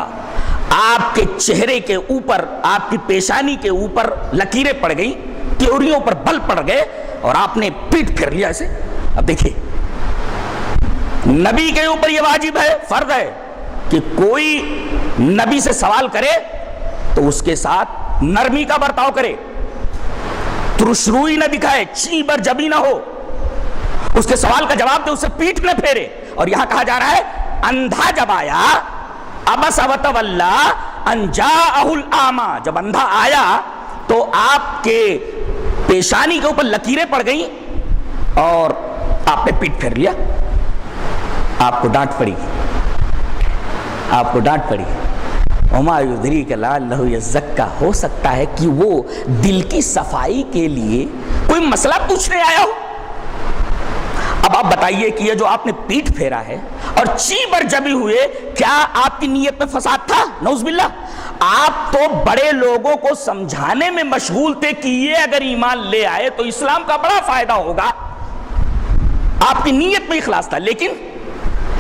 آپ کے چہرے کے اوپر، آپ کی پیشانی کے اوپر لکیریں پڑ گئی، تیوریوں پر بل پڑ گئے اور آپ نے پیٹ پھیر لیا اسے۔ اب دیکھیے نبی کے اوپر یہ واجب ہے، فرض ہے کہ کوئی نبی سے سوال کرے تو اس کے ساتھ نرمی کا برتاؤ کرے، ترشروئی نہ دکھائے، چیبر جبی نہ ہو، اس کے سوال کا جواب دے، اسے پیٹ نہ پھیرے۔ اور یہاں کہا جا رہا ہے اندھا جب آیا، عبس وتولی ان جاءہ الاعمی، جب اندھا آیا تو آپ کے پیشانی کے اوپر لکیریں پڑ گئیں اور آپ نے پیٹ پھیر لیا، آپ کو ڈانٹ پڑی، آپ کو ڈانٹ پڑی۔ وما یدریک لعلہ یزکا، ہو سکتا ہے کہ وہ دل کی صفائی کے لیے کوئی مسئلہ پوچھنے آیا ہو۔ اب آپ بتائیے کہ یہ جو آپ نے پیٹ پھیرا ہے اور چیبر جبی ہوئے، کیا آپ کی نیت میں فساد تھا؟ نعوذ باللہ۔ آپ تو بڑے لوگوں کو سمجھانے میں مشغول تھے کہ یہ اگر ایمان لے آئے تو اسلام کا بڑا فائدہ ہوگا، آپ کی نیت میں اخلاص تھا، لیکن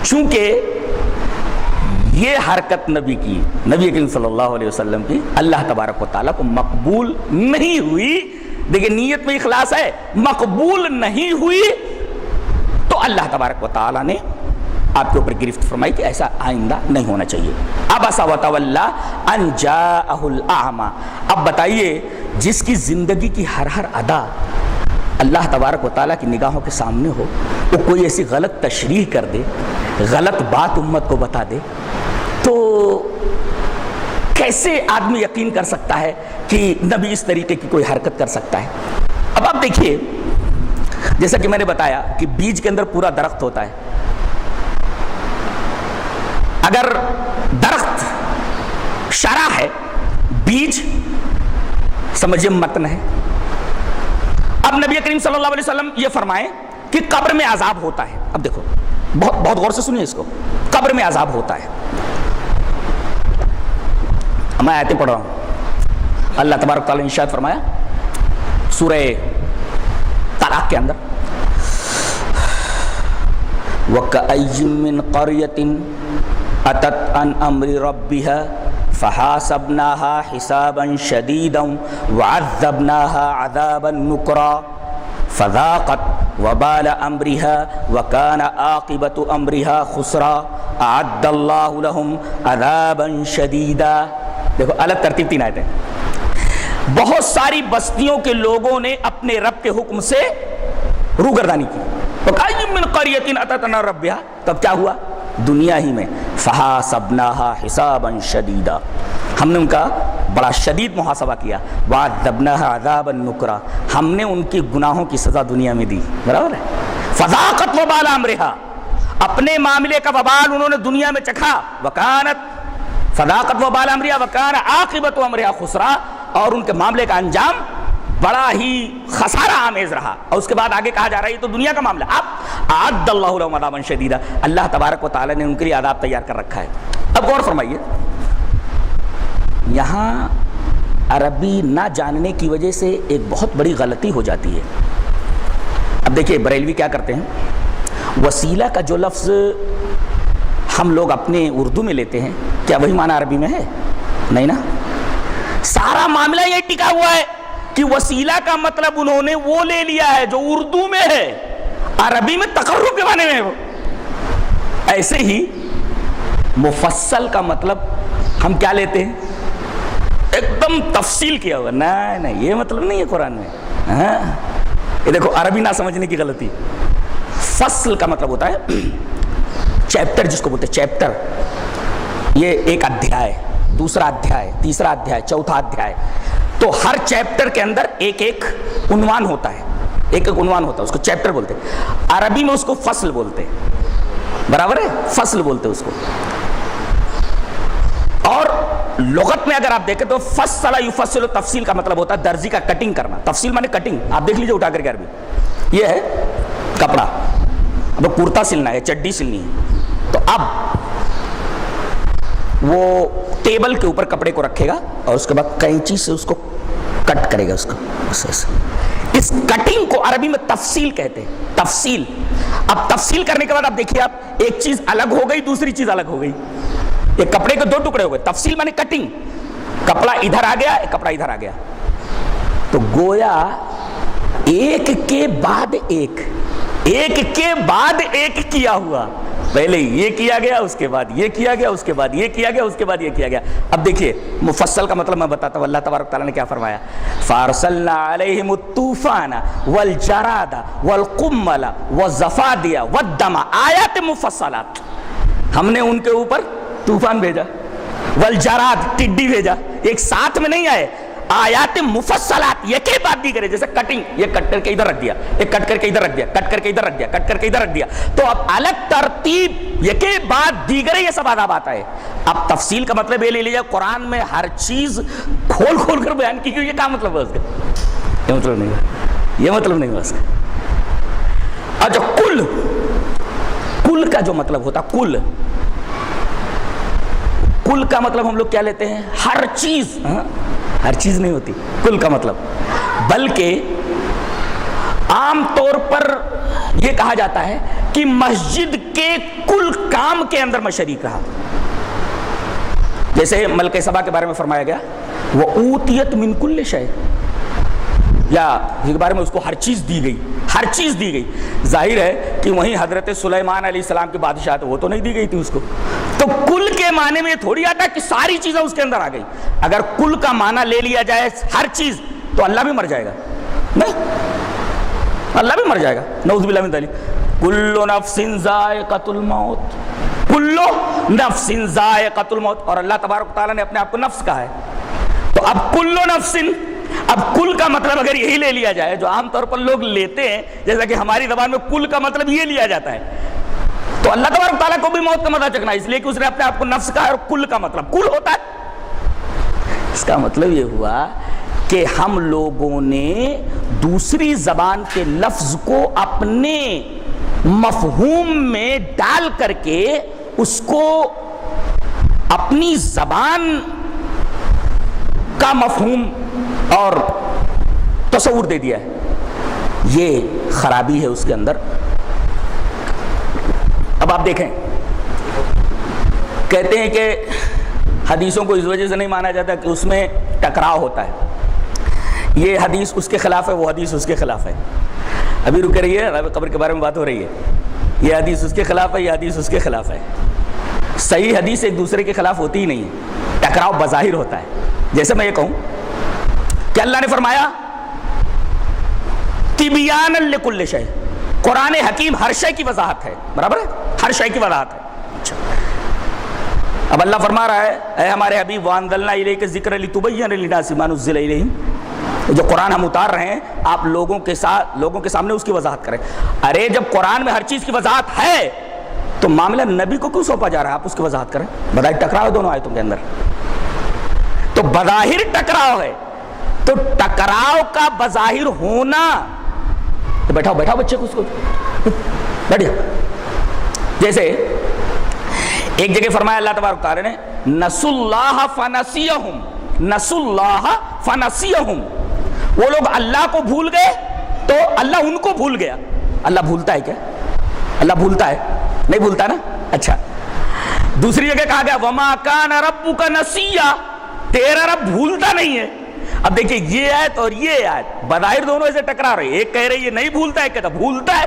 چونکہ یہ حرکت نبی کی، نبی کریم صلی اللہ علیہ وسلم کی، اللہ تبارک و تعالیٰ کو مقبول نہیں ہوئی۔ دیکھیں نیت میں اخلاص ہے، مقبول نہیں ہوئی تو اللہ تبارک و تعالیٰ نے آپ کے اوپر گرفت فرمائی کہ ایسا آئندہ نہیں ہونا چاہیے۔ عبس وتولی ان جاءہ الاعمی۔ اب بتائیے جس کی زندگی کی ہر ادا اللہ تبارک و تعالیٰ کی نگاہوں کے سامنے ہو، وہ کوئی ایسی غلط تشریح کر دے، غلط بات امت کو بتا دے، تو کیسے آدمی یقین کر سکتا ہے کہ نبی اس طریقے کی کوئی حرکت کر سکتا ہے؟ اب آپ دیکھیے جیسا کہ میں نے بتایا کہ بیج کے اندر پورا درخت ہوتا ہے، اگر درخت شرح ہے، بیج سمجھے متن ہے۔ اب نبی کریم صلی اللہ علیہ وسلم یہ فرمائیں کہ قبر میں عذاب ہوتا ہے۔ اب دیکھو بہت غور سے سنیے اس کو، قبر میں عذاب ہوتا ہے۔ میں آیتیں پڑھ رہا ہوں، اللہ تبارک تعالیٰ نے ارشاد فرمایا سورہ طلاق کے اندر، وَكَأَيٍّ مِّن قَرْيَةٍ أَتَتْ عَنْ أَمْرِ رَبِّهَا فَحَاسَبْنَاهَا حِسَابًا شَدِيدًا وَعَذَّبْنَاهَا عَذَابًا نُكْرًا فَذَاقَتْ وَبَالَ أَمْرِهَا وَكَانَ عَاقِبَةُ أَمْرِهَا خُسْرًا أَعَدَّ اللَّهُ لَهُمْ عَذَابًا شَدِيدًا۔ دیکھو الگ ترتیب 3 آیتیں۔ بہت ساری بستیوں کے لوگوں نے اپنے رب کے حکم سے روگردانی کی، وَكَأَيٍّ مِّن قَرْيَةٍ أَتَتْ عَنْ رَبِّهَا، تب کیا ہوا؟ دنیا ہی میں فَحَاسَبْنَاهَا حِسَابًا شَدِيدًا، ہم نے ان کا بڑا شدید محاسبہ کیا، وَعَذَّبْنَاهَا عَذَابًا نُكْرًا، ہم نے ان کی گناہوں کی سزا دنیا میں دی، برابر ہے۔ فَذَاقَتْ وَبَالَ أَمْرِهَا، اپنے معاملے کا وبال انہوں نے دنیا میں چکھا، وَكَانَتْ فَذَاقَتْ وَبَالَ أَمْرِهَا وَكَانَ عَاقِبَةُ أَمْرِهَا خُسْرًا، اور ان کے معاملے کا انجام بڑا ہی خسارہ آمیز رہا۔ اور اس کے بعد آگے کہا جا رہا ہے یہ تو دنیا کا معاملہ، اب اعد اللہ لهم عذابا شدیدا، اللہ تبارک و تعالی نے ان کے لیے عذاب تیار کر رکھا ہے۔ اب غور فرمائیے، یہاں عربی نہ جاننے کی وجہ سے ایک بہت بڑی غلطی ہو جاتی ہے۔ اب دیکھیے بریلوی کیا کرتے ہیں، وسیلہ کا جو لفظ ہم لوگ اپنے اردو میں لیتے ہیں، کیا وہی معنی عربی میں ہے؟ نہیں نا، سارا معاملہ یہ ٹکا ہوا ہے کہ وسیلہ کا مطلب انہوں نے وہ لے لیا ہے جو اردو میں ہے، عربی میں تقرب کے معنی میں ہے وہ۔ ایسے ہی مفصل کا مطلب ہم کیا لیتے ہیں؟ ایک دم تفصیل کیا ہوا. نہیں یہ مطلب نہیں ہے قرآن میں. یہ دیکھو عربی نہ سمجھنے کی غلطی. فصل کا مطلب ہوتا ہے چیپٹر، جس کو بولتے ہیں چیپٹر. یہ ایک ادھیائے، دوسرا ادھیائے، تیسرا ادھیائے، چوتھا ادھیائے. تو ہر چیپٹر کے اندر ایک ایک عنوان ہوتا ہے، ایک ایک عنوان ہوتا ہے، اس کو چیپٹر بولتے ہیں. عربی میں اس کو فصل بولتے ہیں. برابر ہے؟ فصل بولتے ہیں اس کو. اور لغت میں اگر آپ دیکھیں تو فصل یفصل، تفصیل کا مطلب ہوتا ہے درزی کا کٹنگ کرنا. تفصیل مانے کٹنگ. آپ دیکھ لیجئے اٹھا کر کے عربی. یہ ہے کپڑا، اب کرتا سلنا ہے، چڈی سلنی ہے. تو اب وہ ٹیبل کے اوپر کپڑے کو رکھے گا اور اس کے بعد کینچی سے اس کو کٹ کرے گا. اس کو اس کٹنگ کو عربی میں تفصیل کہتے ہیں. تفصیل. اب تفصیل کرنے کے بعد آپ دیکھیے، آپ ایک چیز الگ ہو گئی، دوسری چیز الگ ہو گئی. ایک کپڑے کے دو ٹکڑے ہو گئے. تفصیل مانے کٹنگ. کپڑا ادھر آ گیا، کپڑا ادھر آ گیا. تو گویا ایک کے بعد ایک، ایک کے بعد ایک کیا ہوا. پہلے یہ کیا گیا، اس کے بعد یہ کیا گیا، اس کے بعد یہ کیا گیا، اس کے بعد یہ کیا گیا. اب دیکھیے مفصل کا مطلب میں بتاتا ہوں. اللہ تبارک تعالیٰ نے کیا فرمایا؟ فَأَرْسَلْنَا عَلَيْهِمُ الطُّوفَانَ وَالْجَرَادَ وَالْقُمَّلَ وَالضَّفَادِيَ وَالدَّمَ آیات مفصلات. ہم نے ان کے اوپر طوفان بھیجا، والجراد ٹڈی بھیجا. ایک ساتھ میں نہیں آئے، آیات مفصلات ایک کے بعد دیگر ہے. جیسے کٹنگ، یہ کٹ کر کے ادھر رکھ دیا، ایک کٹ کر کے ادھر رکھ دیا، کٹ کر کے ادھر رکھ دیا، کٹ کر کے ادھر رکھ دیا. تو اب الگ ترتیب ایک کے بعد دیگر یہ سب آداب آتا ہے. اب تفصیل کا مطلب یہ لے لیجیے، قرآن میں ہر چیز کھول کھول کر بیان کی. یہ کیا مطلب ہے اس کا؟ یہ مطلب نہیں ہے، یہ مطلب نہیں ہے اس کا. اچھا کل، کل کا جو مطلب ہوتا کل، کل کا مطلب ہم لوگ کیا لیتے ہیں؟ ہر چیز. ہر چیز نہیں ہوتی کل کا مطلب، بلکہ عام طور پر یہ کہا جاتا ہے کہ مسجد کے کل کام کے اندر میں شریک رہا. جیسے ملکہ سبا کے بارے میں فرمایا گیا وَأُوتِيَتْ مِنْ كُلِّ شَيْءٍ، یا اس کے بارے میں اس کو ہر چیز دی گئی، ہر چیز دی گئی. ظاہر ہے کہ وہیں حضرت سلیمان علیہ السلام کی بادشاہت وہ تو نہیں دی گئی تھی اس کو. تو کل کے معنی میں یہ تھوڑی آتا کہ ساری چیزیں اس کے اندر آ گئی. اگر کل کا معنی لے لیا جائے ہر چیز، تو اللہ بھی مر جائے گا. نہیں، اللہ بھی مر جائے گا. نعوذ باللہ من ذالک. کل نفس ذائقۃ الموت، کل نفس ذائقۃ الموت. اور اللہ تبارک تعالیٰ نے اپنے آپ کو نفس کہا ہے. تو اب کل نفس، اب کل کا مطلب اگر یہی لے لیا جائے جو عام طور پر لوگ لیتے ہیں، جیسا کہ ہماری زبان میں کل کا مطلب یہ لیا جاتا ہے، تو اللہ تبارک تعالیٰ کو بھی موت کا مزہ چکھنا، اس لیے کہ اس نے اپنے آپ کو نفس کہا ہے. اور کل کا مطلب کل ہوتا ہے. اس کا مطلب یہ ہوا کہ ہم لوگوں نے دوسری زبان کے لفظ کو اپنے مفہوم میں ڈال کر کے اس کو اپنی زبان کا مفہوم اور تصور دے دیا ہے. یہ خرابی ہے اس کے اندر. اب آپ دیکھیں، کہتے ہیں کہ حدیثوں کو اس وجہ سے نہیں مانا جاتا کہ اس میں ٹکراؤ ہوتا ہے. یہ حدیث اس کے خلاف ہے، وہ حدیث اس کے خلاف ہے. ابھی رک رہی ہے، قبر کے بارے میں بات ہو رہی ہے. یہ حدیث اس کے خلاف ہے، یہ حدیث اس کے خلاف ہے. صحیح حدیث ایک دوسرے کے خلاف ہوتی ہی نہیں ہے. ٹکراؤ بظاہر ہوتا ہے. جیسے میں یہ کہوں کہ اللہ نے فرمایا تبیان لکل شیء، قرآن حکیم ہر شے کی وضاحت ہے. برابر ہے؟ ہر شے کی وضاحت ہے. اچھا، اب اللہ فرما رہا ہے اے ہمارے حبیب وَأَنزَلْنَا إِلَيْكَ الذِّكْرَ لِتُبَيِّنَ لِلنَّاسِ مَا نُزِّلَ إِلَيْهِمْ. جو قرآن ہم اتار رہے ہیں آپ لوگوں کے ساتھ، لوگوں کے سامنے اس کی وضاحت کریں. ارے جب قرآن میں ہر چیز کی وضاحت ہے تو معاملہ نبی کو کیوں سونپا جا رہا ہے؟ آپ اس کی وضاحت کریں. بظاہر ٹکراؤ ہے دونوں آیتوں کے اندر. تو بظاہر ٹکراؤ ہے، تو ٹکراؤ کا بظاہر ہونا، تو بیٹھاؤ بیٹھاؤ بچے کو، اس کو بیٹھ جاؤ. جیسے ایک جگہ فرمایا اللہ تبارک تعالیٰ نے نسوا اللہ فنسیہم، نسوا اللہ فنسیہم. وہ لوگ اللہ کو بھول گئے تو اللہ ان کو بھول گیا. اللہ بھولتا ہے کیا؟ اللہ بھولتا ہے؟ نہیں بھولتا نا. اچھا، دوسری جگہ کہا گیا وما کان ربک نسیا، تیرا رب بھولتا نہیں ہے. اب دیکھیں یہ آیت اور یہ آیت بظاہر دونوں ایسے ٹکرا رہے. ایک کہہ رہی ہے نہیں بھولتا ہے، کہتا بھولتا ہے.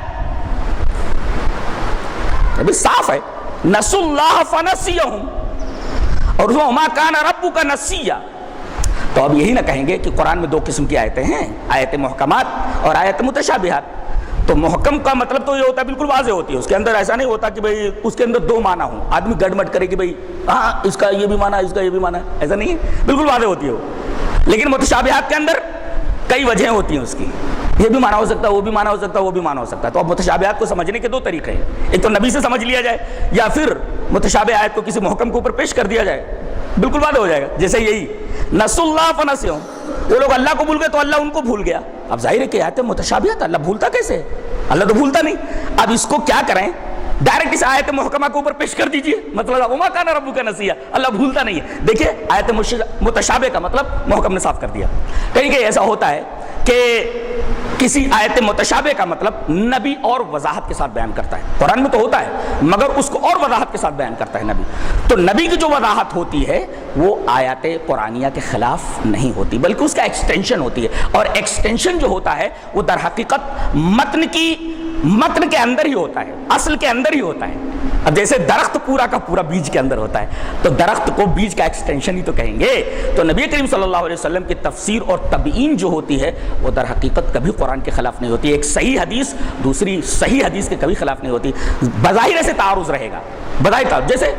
ابھی صاف ہے نسوا اللہ فنسیہم، اور وما کان ربک نسیا. تو اب یہی نہ کہیں گے کہ قرآن میں دو قسم کی آیتیں ہیں، آیت محکمات اور آیت متشابہات۔ تو محکم کا مطلب تو یہ ہوتا ہے بالکل واضح ہوتی ہے، اس کے اندر ایسا نہیں ہوتا کہ بھئی اس کے اندر دو معنی ہوں، آدمی گڑمٹ کرے کہ بھئی ہاں اس کا یہ بھی معنی ہے، اس کا یہ بھی معنی ہے، ایسا نہیں ہے، بالکل واضح ہوتی ہے وہ۔ لیکن متشابہات کے اندر کئی وجہیں ہوتی ہیں اس کی، یہ بھی معنی ہو سکتا ہے، وہ بھی معنی ہو سکتا ہے، وہ بھی معنی ہو سکتا ہے۔ تو اب متشابہات کو سمجھنے کے دو طریقے ہیں، ایک تو نبی سے سمجھ لیا جائے، یا پھر متشابہ آیت کو کسی محکم کے اوپر پیش کر دیا جائے، بالکل واضح ہو جائے گا۔ جیسے یہی نسوا اللہ فنسیہم، وہ لوگ اللہ کو بھول گئے تو اللہ ان کو بھول گیا۔ اب ظاہر ہے کہ آیت متشابہات، اللہ بھولتا کیسے ہے؟ اللہ تو بھولتا نہیں۔ اب اس کو کیا کریں، ڈائریکٹ اس آیت محکمہ کے اوپر پیش کر دیجئے، مطلب وما کان ربک نسیا، اللہ بھولتا نہیں ہے۔ دیکھیں آیت متشابہ کا مطلب محکم نے صاف کر دیا۔ کہیں کہ ایسا ہوتا ہے کہ کسی آیت متشابہ کا مطلب نبی اور وضاحت کے ساتھ بیان کرتا ہے، قرآن میں تو ہوتا ہے مگر اس کو اور وضاحت کے ساتھ بیان کرتا ہے نبی۔ تو نبی کی جو وضاحت ہوتی ہے وہ آیات قرآنیہ کے خلاف نہیں ہوتی، بلکہ اس کا ایکسٹینشن ہوتی ہے، اور ایکسٹینشن جو ہوتا ہے وہ در حقیقت متن کے اندر ہی ہوتا ہے، اصل کے اندر ہی ہوتا ہے۔ اب جیسے درخت پورا کا پورا بیج کے اندر ہوتا ہے، تو درخت کو بیج کا ایکسٹینشن ہی تو کہیں گے۔ تو نبی کریم صلی اللہ علیہ وسلم کی تفسیر اور تبیین جو ہوتی ہے وہ در حقیقت کبھی قرآن کے خلاف نہیں ہوتی۔ ایک صحیح حدیث دوسری صحیح حدیث کے کبھی خلاف نہیں ہوتی، بظاہر ایسے تعارض رہے گا، بظاہر تعارض۔ جیسے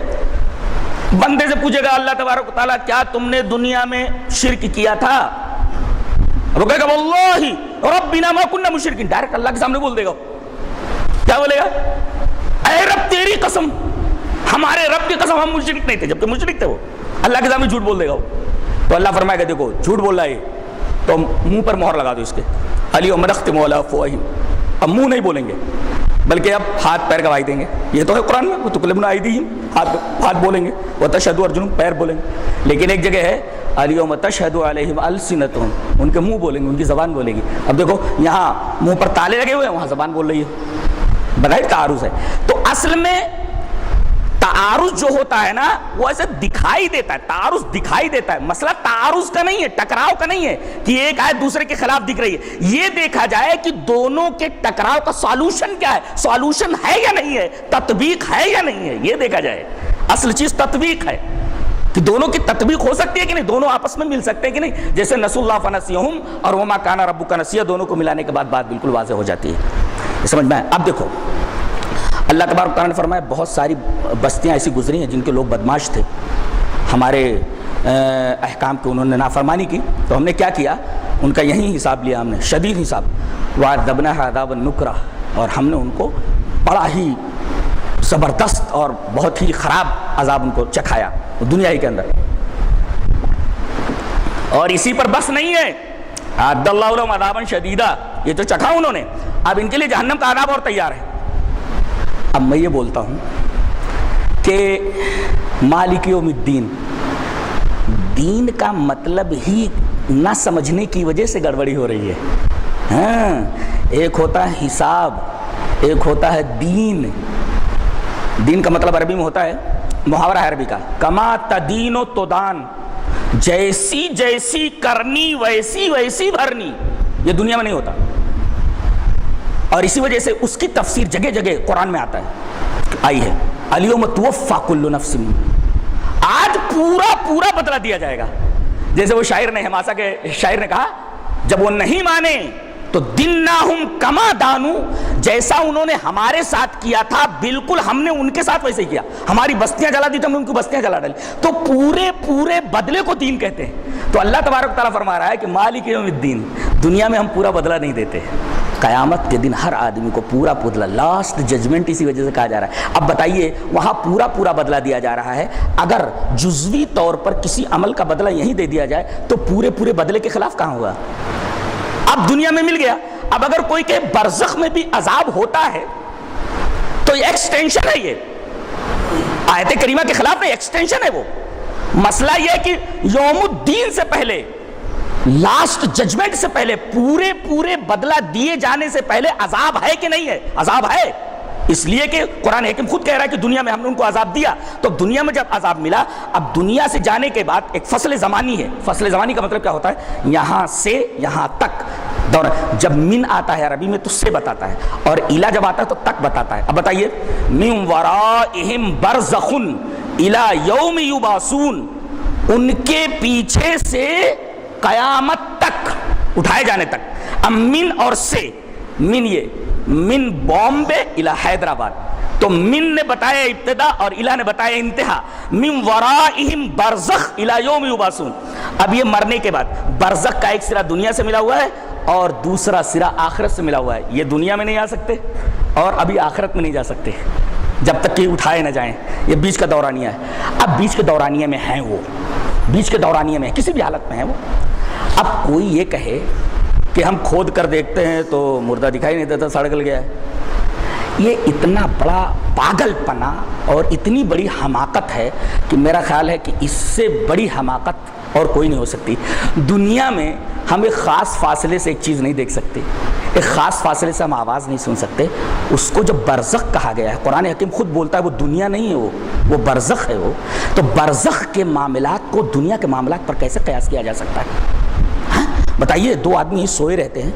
بندے سے پوچھے گا اللہ تبارک و تعالیٰ کیا تم نے دنیا میں شرک کیا تھا؟ وہ کہے گا واللہ ربنا ما کننا مشرکین، ڈائریکٹ اللہ کے سامنے بول دے گا۔ کیا بولے گا؟ اے رب تیری قسم، ہمارے رب کی قسم ہم مشرک نہیں تھے، جبکہ مشرک تھے وہ، اللہ کے سامنے جھوٹ بول دے گا وہ۔ تو اللہ فرمائے گا دیکھو جھوٹ بول رہا ہے تو منہ پر مہر لگا دو اس کے، الیوم نختم علی افواہہم، اب منہ نہیں بولیں گے بلکہ اب ہاتھ پیر گواہی دیں گے۔ یہ تو ہے قرآن میں، وتکلمنا ایدیہم، ہاتھ بولیں گے، وتشہد ارجلہم، پیر بولیں گے۔ لیکن ایک جگہ ہے الیوم تشہد علیہم السنتہم، ان کے منہ بولیں گے، ان کی زبان بولے گی۔ اب دیکھو یہاں منہ پر تالے لگے ہوئے ہیں، وہاں زبان بول رہی ہے، بظاہر تعارض ہے۔ تو اصل میں تعارض جو ہوتا ہے نا وہ ایسے دکھائی دیتا ہے، تعارض دکھائی دیتا ہے، مسئلہ تعارض کا نہیں ہے، ٹکراؤ کا نہیں ہے کہ ایک آیت دوسرے کے خلاف دکھ رہی ہے۔ یہ دیکھا جائے کہ دونوں کے ٹکراؤ کا سولوشن کیا ہے، سولوشن ہے یا نہیں ہے، تطبیق ہے یا نہیں ہے، یہ دیکھا جائے۔ اصل چیز تطبیق ہے کہ دونوں کی تطبیق ہو سکتی ہے کہ نہیں، دونوں آپس میں مل سکتے ہیں کہ نہیں۔ جیسے نسوا اللہ فنسیہم اور وما کان ربک نسیا، دونوں کو ملانے کے بعد بات بالکل واضح ہو جاتی ہے، سمجھ میں آئے؟ اب دیکھو اللہ تبارک تعالیٰ نے فرمایا بہت ساری بستیاں ایسی گزری ہیں جن کے لوگ بدماش تھے، ہمارے احکام کی انہوں نے نافرمانی کی، تو ہم نے کیا کیا، ان کا یہی حساب لیا ہم نے، شدید حساب، وَعَذَّبْنَاهَا عَذَابًا نُكْرًا، اور ہم نے ان کو بڑا ہی زبردست اور بہت ہی خراب عذاب ان کو چکھایا دنیا ہی کے اندر۔ اور اسی پر بس نہیں ہے، اعد اللہ لہم عذابا شدیدا، یہ تو چکھا انہوں نے، اب ان کے لیے جہنم کا عذاب اور تیار ہے۔ اب میں یہ بولتا ہوں کہ مالک یوم الدین، دین کا مطلب ہی نہ سمجھنے کی وجہ سے گڑبڑی ہو رہی ہے۔ ہاں، ایک ہوتا ہے حساب، ایک ہوتا ہے دین۔ دین کا مطلب عربی میں ہوتا ہے، محاورہ ہے عربی کا، کما تدین و تدان، جیسی جیسی کرنی ویسی ویسی بھرنی، یہ دنیا میں نہیں ہوتا۔ اور اسی وجہ سے اس کی تفسیر جگہ جگہ قرآن میں آتا ہے، آئی ہے الیوم توفی کل نفس، آج پورا پورا بدلہ دیا جائے گا۔ جیسے وہ شاعر نے، حماسہ کے شاعر نے کہا، جب وہ نہیں مانے تو دناہم کما دانو، جیسا انہوں نے ہمارے ساتھ کیا تھا بالکل ہم نے ان کے ساتھ ویسے ہی کیا، ہماری بستیاں جلا دی تو ہم نے ان کی بستیاں جلا ڈالی، تو پورے پورے بدلے کو دین کہتے ہیں۔ تو اللہ تبارک تعالیٰ فرما رہا ہے کہ مالک یوم الدین، دنیا میں ہم پورا بدلہ نہیں دیتے، قیامت کے دن ہر آدمی کو پورا بدلہ، لاسٹ ججمنٹ اسی وجہ سے کہا جا رہا ہے۔ اب بتائیے وہاں پورا پورا بدلہ دیا جا رہا ہے، اگر جزوی طور پر کسی عمل کا بدلہ یہیں دے دیا جائے تو پورے پورے بدلے کے خلاف کہاں ہوگا؟ اب دنیا میں مل گیا، اب اگر کوئی کہ برزخ میں بھی عذاب ہوتا ہے تو یہ ایکسٹینشن ہے، یہ آیت کریمہ کے خلاف نہیں، ایکسٹینشن ہے وہ۔ مسئلہ یہ ہے کہ یوم الدین سے پہلے، لاسٹ ججمنٹ سے پہلے، پورے پورے بدلہ دیے جانے سے پہلے عذاب ہے کہ نہیں ہے؟ عذاب ہے، اس لیے کہ قرآن حکیم خود کہہ رہا ہے کہ دنیا میں ہم نے ان کو عذاب دیا، تو دنیا میں جب عذاب ملا، اب دنیا سے جانے کے بعد ایک فصل زمانی ہے۔ فصل زمانی کا مطلب کیا ہوتا ہے؟ یہاں سے یہاں تک دور، جب من آتا ہے عربی میں تو سے بتاتا ہے، اور الا جب آتا ہے تو تک بتاتا ہے۔ اب بتائیے، من ورائہم برزخ الی یوم یبعثون، ان کے پیچھے سے قیامت تک، اٹھائے جانے تک. اب من اور سے، من یہ من بامبے الی حیدرآباد، تو من نے بتایا ابتدا اور الہ نے بتایا انتہا. من ورائہم برزخ الی یوم یبعثون. اب یہ مرنے کے بعد برزخ کا ایک سرا دنیا سے ملا ہوا ہے اور دوسرا سرا آخرت سے ملا ہوا ہے. یہ دنیا میں نہیں آ سکتے اور ابھی آخرت میں نہیں جا سکتے جب تک کہ اٹھائے نہ جائیں. یہ بیچ کا دورانیہ ہے. اب بیچ کے دورانیہ میں ہیں وہ، بیچ کے دورانیہ میں کسی بھی حالت میں ہیں وہ. اب کوئی یہ کہے کہ ہم کھود کر دیکھتے ہیں تو مردہ دکھائی نہیں دیتا، سڑ گل گیا ہے. یہ اتنا بڑا پاگل پنا اور اتنی بڑی حماقت ہے کہ میرا خیال ہے کہ اس سے بڑی حماقت اور کوئی نہیں ہو سکتی. دنیا میں ہم ایک خاص فاصلے سے ایک چیز نہیں دیکھ سکتے، ایک خاص فاصلے سے ہم آواز نہیں سن سکتے. اس کو جب برزخ کہا گیا ہے، قرآن حکیم خود بولتا ہے وہ دنیا نہیں ہے، وہ برزخ ہے. وہ تو برزخ کے معاملات کو دنیا کے معاملات پر کیسے قیاس کیا جا سکتا ہے؟ بتائیے، دو آدمی سوئے رہتے ہیں،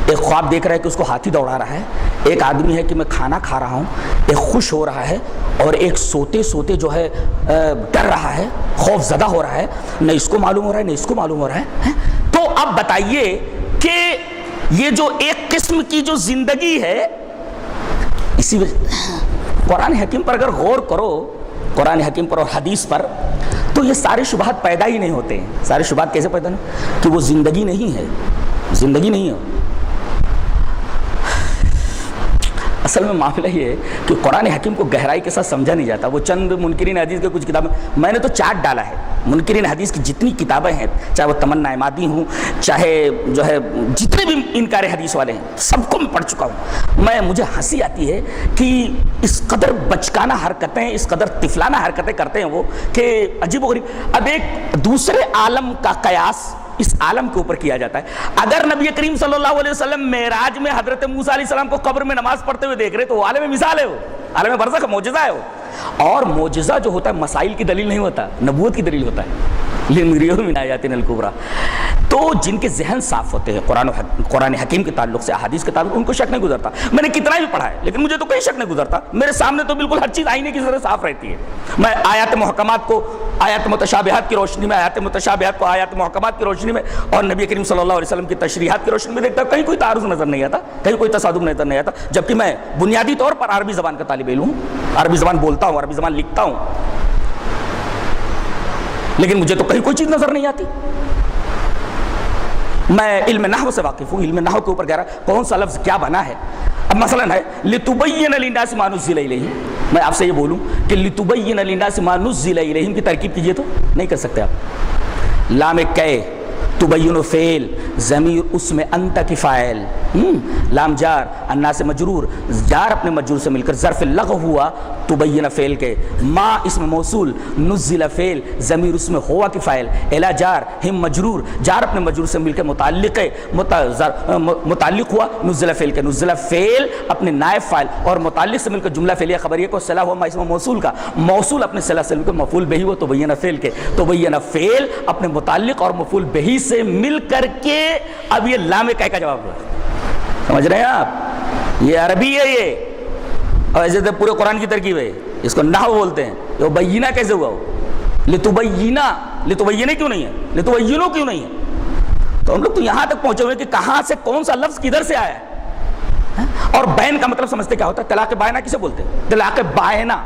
ایک خواب دیکھ رہا ہے کہ اس کو ہاتھی دوڑا رہا ہے، ایک آدمی ہے کہ میں کھانا کھا رہا ہوں، ایک خوش ہو رہا ہے اور ایک سوتے سوتے جو ہے ڈر رہا ہے، خوف زدہ ہو رہا ہے. نہ اس کو معلوم ہو رہا ہے نہ اس کو معلوم ہو رہا ہے. تو اب بتائیے کہ یہ جو ایک قسم کی جو زندگی ہے، اسی قرآن حکیم پر اگر غور کرو، قرآن حکیم پر اور حدیث پر، تو یہ سارے شبہات پیدا ہی نہیں ہوتے ہیں. سارے شبہات کیسے پیدا نہیں؟ کہ وہ زندگی نہیں ہے، زندگی نہیں ہے. اصل میں معاملہ یہ ہے کہ قرآن حکیم کو گہرائی کے ساتھ سمجھا نہیں جاتا. وہ چند منکرین حدیث کے کچھ کتابیں میں نے تو چارٹ ڈالا ہے. منکرین حدیث کی جتنی کتابیں ہیں، چاہے وہ تمنا عمادی ہوں، چاہے جو ہے جتنے بھی انکار حدیث والے ہیں، سب کو میں پڑھ چکا ہوں. مجھے ہنسی آتی ہے کہ اس قدر بچکانہ حرکتیں، اس قدر طفلانہ حرکتیں کرتے ہیں وہ کہ عجیب و غریب. اب ایک دوسرے عالم کا قیاس اس عالم کے اوپر کیا جاتا ہے. اگر نبی کریم صلی اللہ علیہ وسلم معراج میں حضرت موسیٰ علیہ السلام کو قبر میں نماز پڑھتے ہوئے دیکھ رہے تو وہ عالم مثال ہے، وہ عالم برزخ معجزہ ہے وہ. اور معجزہ جو ہوتا ہے مسائل کی دلیل نہیں ہوتا، نبوت کی دلیل ہوتا ہے. لِنُرِيَهُ مِنْ آيَاتِنَا الْكُبْرَى. تو جن کے ذہن صاف ہوتے ہیں قرآن حکیم کے تعلق سے، احادیث کے تعلق، ان کو شک نہیں گزرتا. میں نے کتنا بھی پڑھا ہے لیکن مجھے تو کوئی شک نہیں گزرتا. میرے سامنے تو بالکل ہر چیز آئینے کی طرح صاف رہتی ہے. میں آیات محکمات کو آیات متشابہات کی روشنی میں، آیات متشابہات کو آیات محکمات کی روشنی میں اور نبی کریم صلی اللہ علیہ وسلم کی تشریحات کی روشنی میں دیکھتا ہوں. کہیں کوئی تعارض نظر نہیں آتا، کہیں کوئی تصادم نظر نہیں آتا. جبکہ میں بنیادی طور پر عربی زبان کا طالب علم ہوں، عربی زبان بولتا ہوں، عربی زبان لکھتا ہوں، لیکن مجھے تو کہیں کوئی چیز نظر نہیں آتی. میں علم نحو سے واقف ہوں، علم نحو کے اوپر گہرا کون سا لفظ کیا بنا ہے. اب مثلا ہے لِتُبَيِّنَ لِلنَّاسِ مَا نُزِّلَ إِلَيْهِمْ. میں آپ سے یہ بولوں کہ لِتُبَيِّنَ لِلنَّاسِ مَا نُزِّلَ إِلَيْهِمْ کی ترکیب کیجئے تو نہیں کر سکتے آپ. لام کئے، تبین فعل، ضمیر اس میں انت کی فاعل، لام جار، انا سے مجرور، جار اپنے مجرور سے مل کر ظرف لغو ہوا، تبین فعل کے، ما اسم موصول، نزل فعل، ضمیر اس میں ہوا کی فاعل، الا جار، ہم مجرور، جار اپنے مجرور سے مل کر متعلق ہوا، نزل فعل کے، نزل فعل اپنے نائب فاعل اور متعلق سے مل کر جملہ فعلیہ خبریہ کو صلہ ہوا ما اسم موصول کا، موصول اپنے صلہ سے مل کر مفعول بہی ہوا تبین فعل کے، تبین فعل اپنے متعلق اور مفعول بہی سے مل کر کے. اب یہ لام کہہ کا جواب ہوا، سمجھ رہے ہیں آپ؟ یہ عربی ہے یہ، اور ایسے پورے قرآن کی ترکیب ہے. اس کو نحو بولتے ہیں. یہ بینہ کیسے ہوا ہو؟ لتبینہ، لتبینہ کیوں نہیں ہے؟ لتبینو کیوں نہیں ہے؟ تو ہم لوگ تو یہاں تک پہنچے ہوئے کہ کہاں سے کون سا لفظ کدھر سے آیا ہے. اور بین کا مطلب سمجھتے کیا ہوتا ہے؟ طلاق بائنہ کسے بولتے ہیں؟ طلاق بائنہ.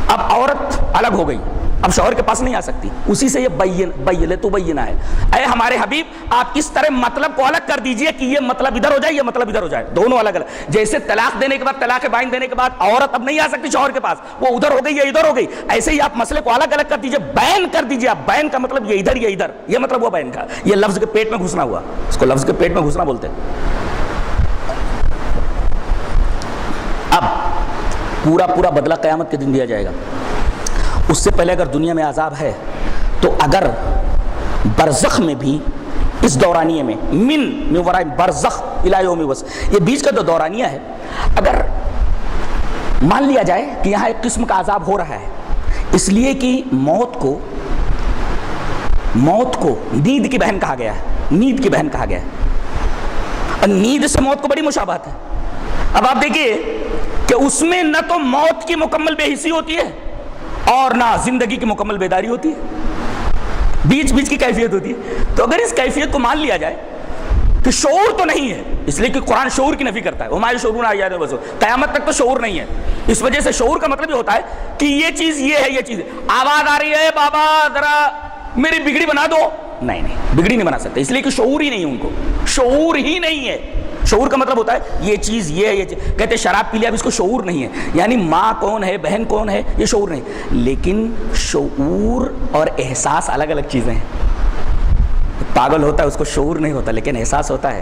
اب عورت الگ ہو گئی، اب شوہر کے پاس نہیں آ سکتی، اسی سے یہ بین تو بینہ ہے. اے ہمارے حبیب، آپ اس طرح مطلب کو الگ کر دیجئے کہ یہ مطلب ادھر ہو جائے، یہ مطلب ادھر ہو جائے، دونوں الگ الگ. جیسے طلاق دینے کے بعد، طلاق بائن دینے کے بعد عورت اب نہیں آ سکتی شوہر کے پاس، وہ ادھر ہو گئی یا ادھر ہو گئی، ایسے ہی آپ مسئلے کو الگ الگ کر دیجئے، بین کر دیجئے. آپ بین کا مطلب یہ ادھر، یہ ادھر، یہ مطلب ہوا بین کا. یہ لفظ کے پیٹ میں گھسنا ہوا، اس کو لفظ کے پیٹ میں گھسنا بولتے ہیں. اب پورا بدلہ قیامت کے دن دیا جائے گا. اس سے پہلے اگر دنیا میں عذاب ہے تو اگر برزخ میں بھی اس دورانیے میں من ورائے برزخ الی یوم یبعث، یہ بیچ کا جو دورانیہ ہے، اگر مان لیا جائے کہ یہاں ایک قسم کا عذاب ہو رہا ہے اس لیے کہ موت کو نیند کی بہن کہا گیا ہے، نیند کی بہن کہا گیا ہے، اور نیند سے موت کو بڑی مشابہت ہے. اب آپ دیکھیے کہ اس میں نہ تو موت کی مکمل بے حسی ہوتی ہے اور نہ زندگی کی مکمل بیداری ہوتی ہے. بیچ بیچ کی کیفیت ہوتی ہے. تو اگر اس کیفیت کو مان لیا جائے کہ شعور تو نہیں ہے، اس لیے کہ قرآن شعور کی نفی کرتا ہے، وما یشعرون ایان یبعثون، قیامت تک تو شعور نہیں ہے. اس وجہ سے شعور کا مطلب یہ ہوتا ہے کہ یہ چیز یہ ہے، یہ چیز ہے. آواز آ رہی ہے بابا ذرا میری بگڑی بنا دو، نہیں بگڑی نہیں بنا سکتے، اس لیے کہ شعور ہی نہیں ہے، ان کو شعور ہی نہیں ہے. شعور کا مطلب ہوتا ہے یہ چیز یہ ہے، یہ چیز. کہتے شراب پی لیا اب اس کو شعور نہیں ہے، یعنی ماں کون ہے بہن کون ہے یہ شعور نہیں. لیکن شعور اور احساس الگ الگ چیزیں ہیں. پاگل ہوتا ہے اس کو شعور نہیں ہوتا لیکن احساس ہوتا ہے.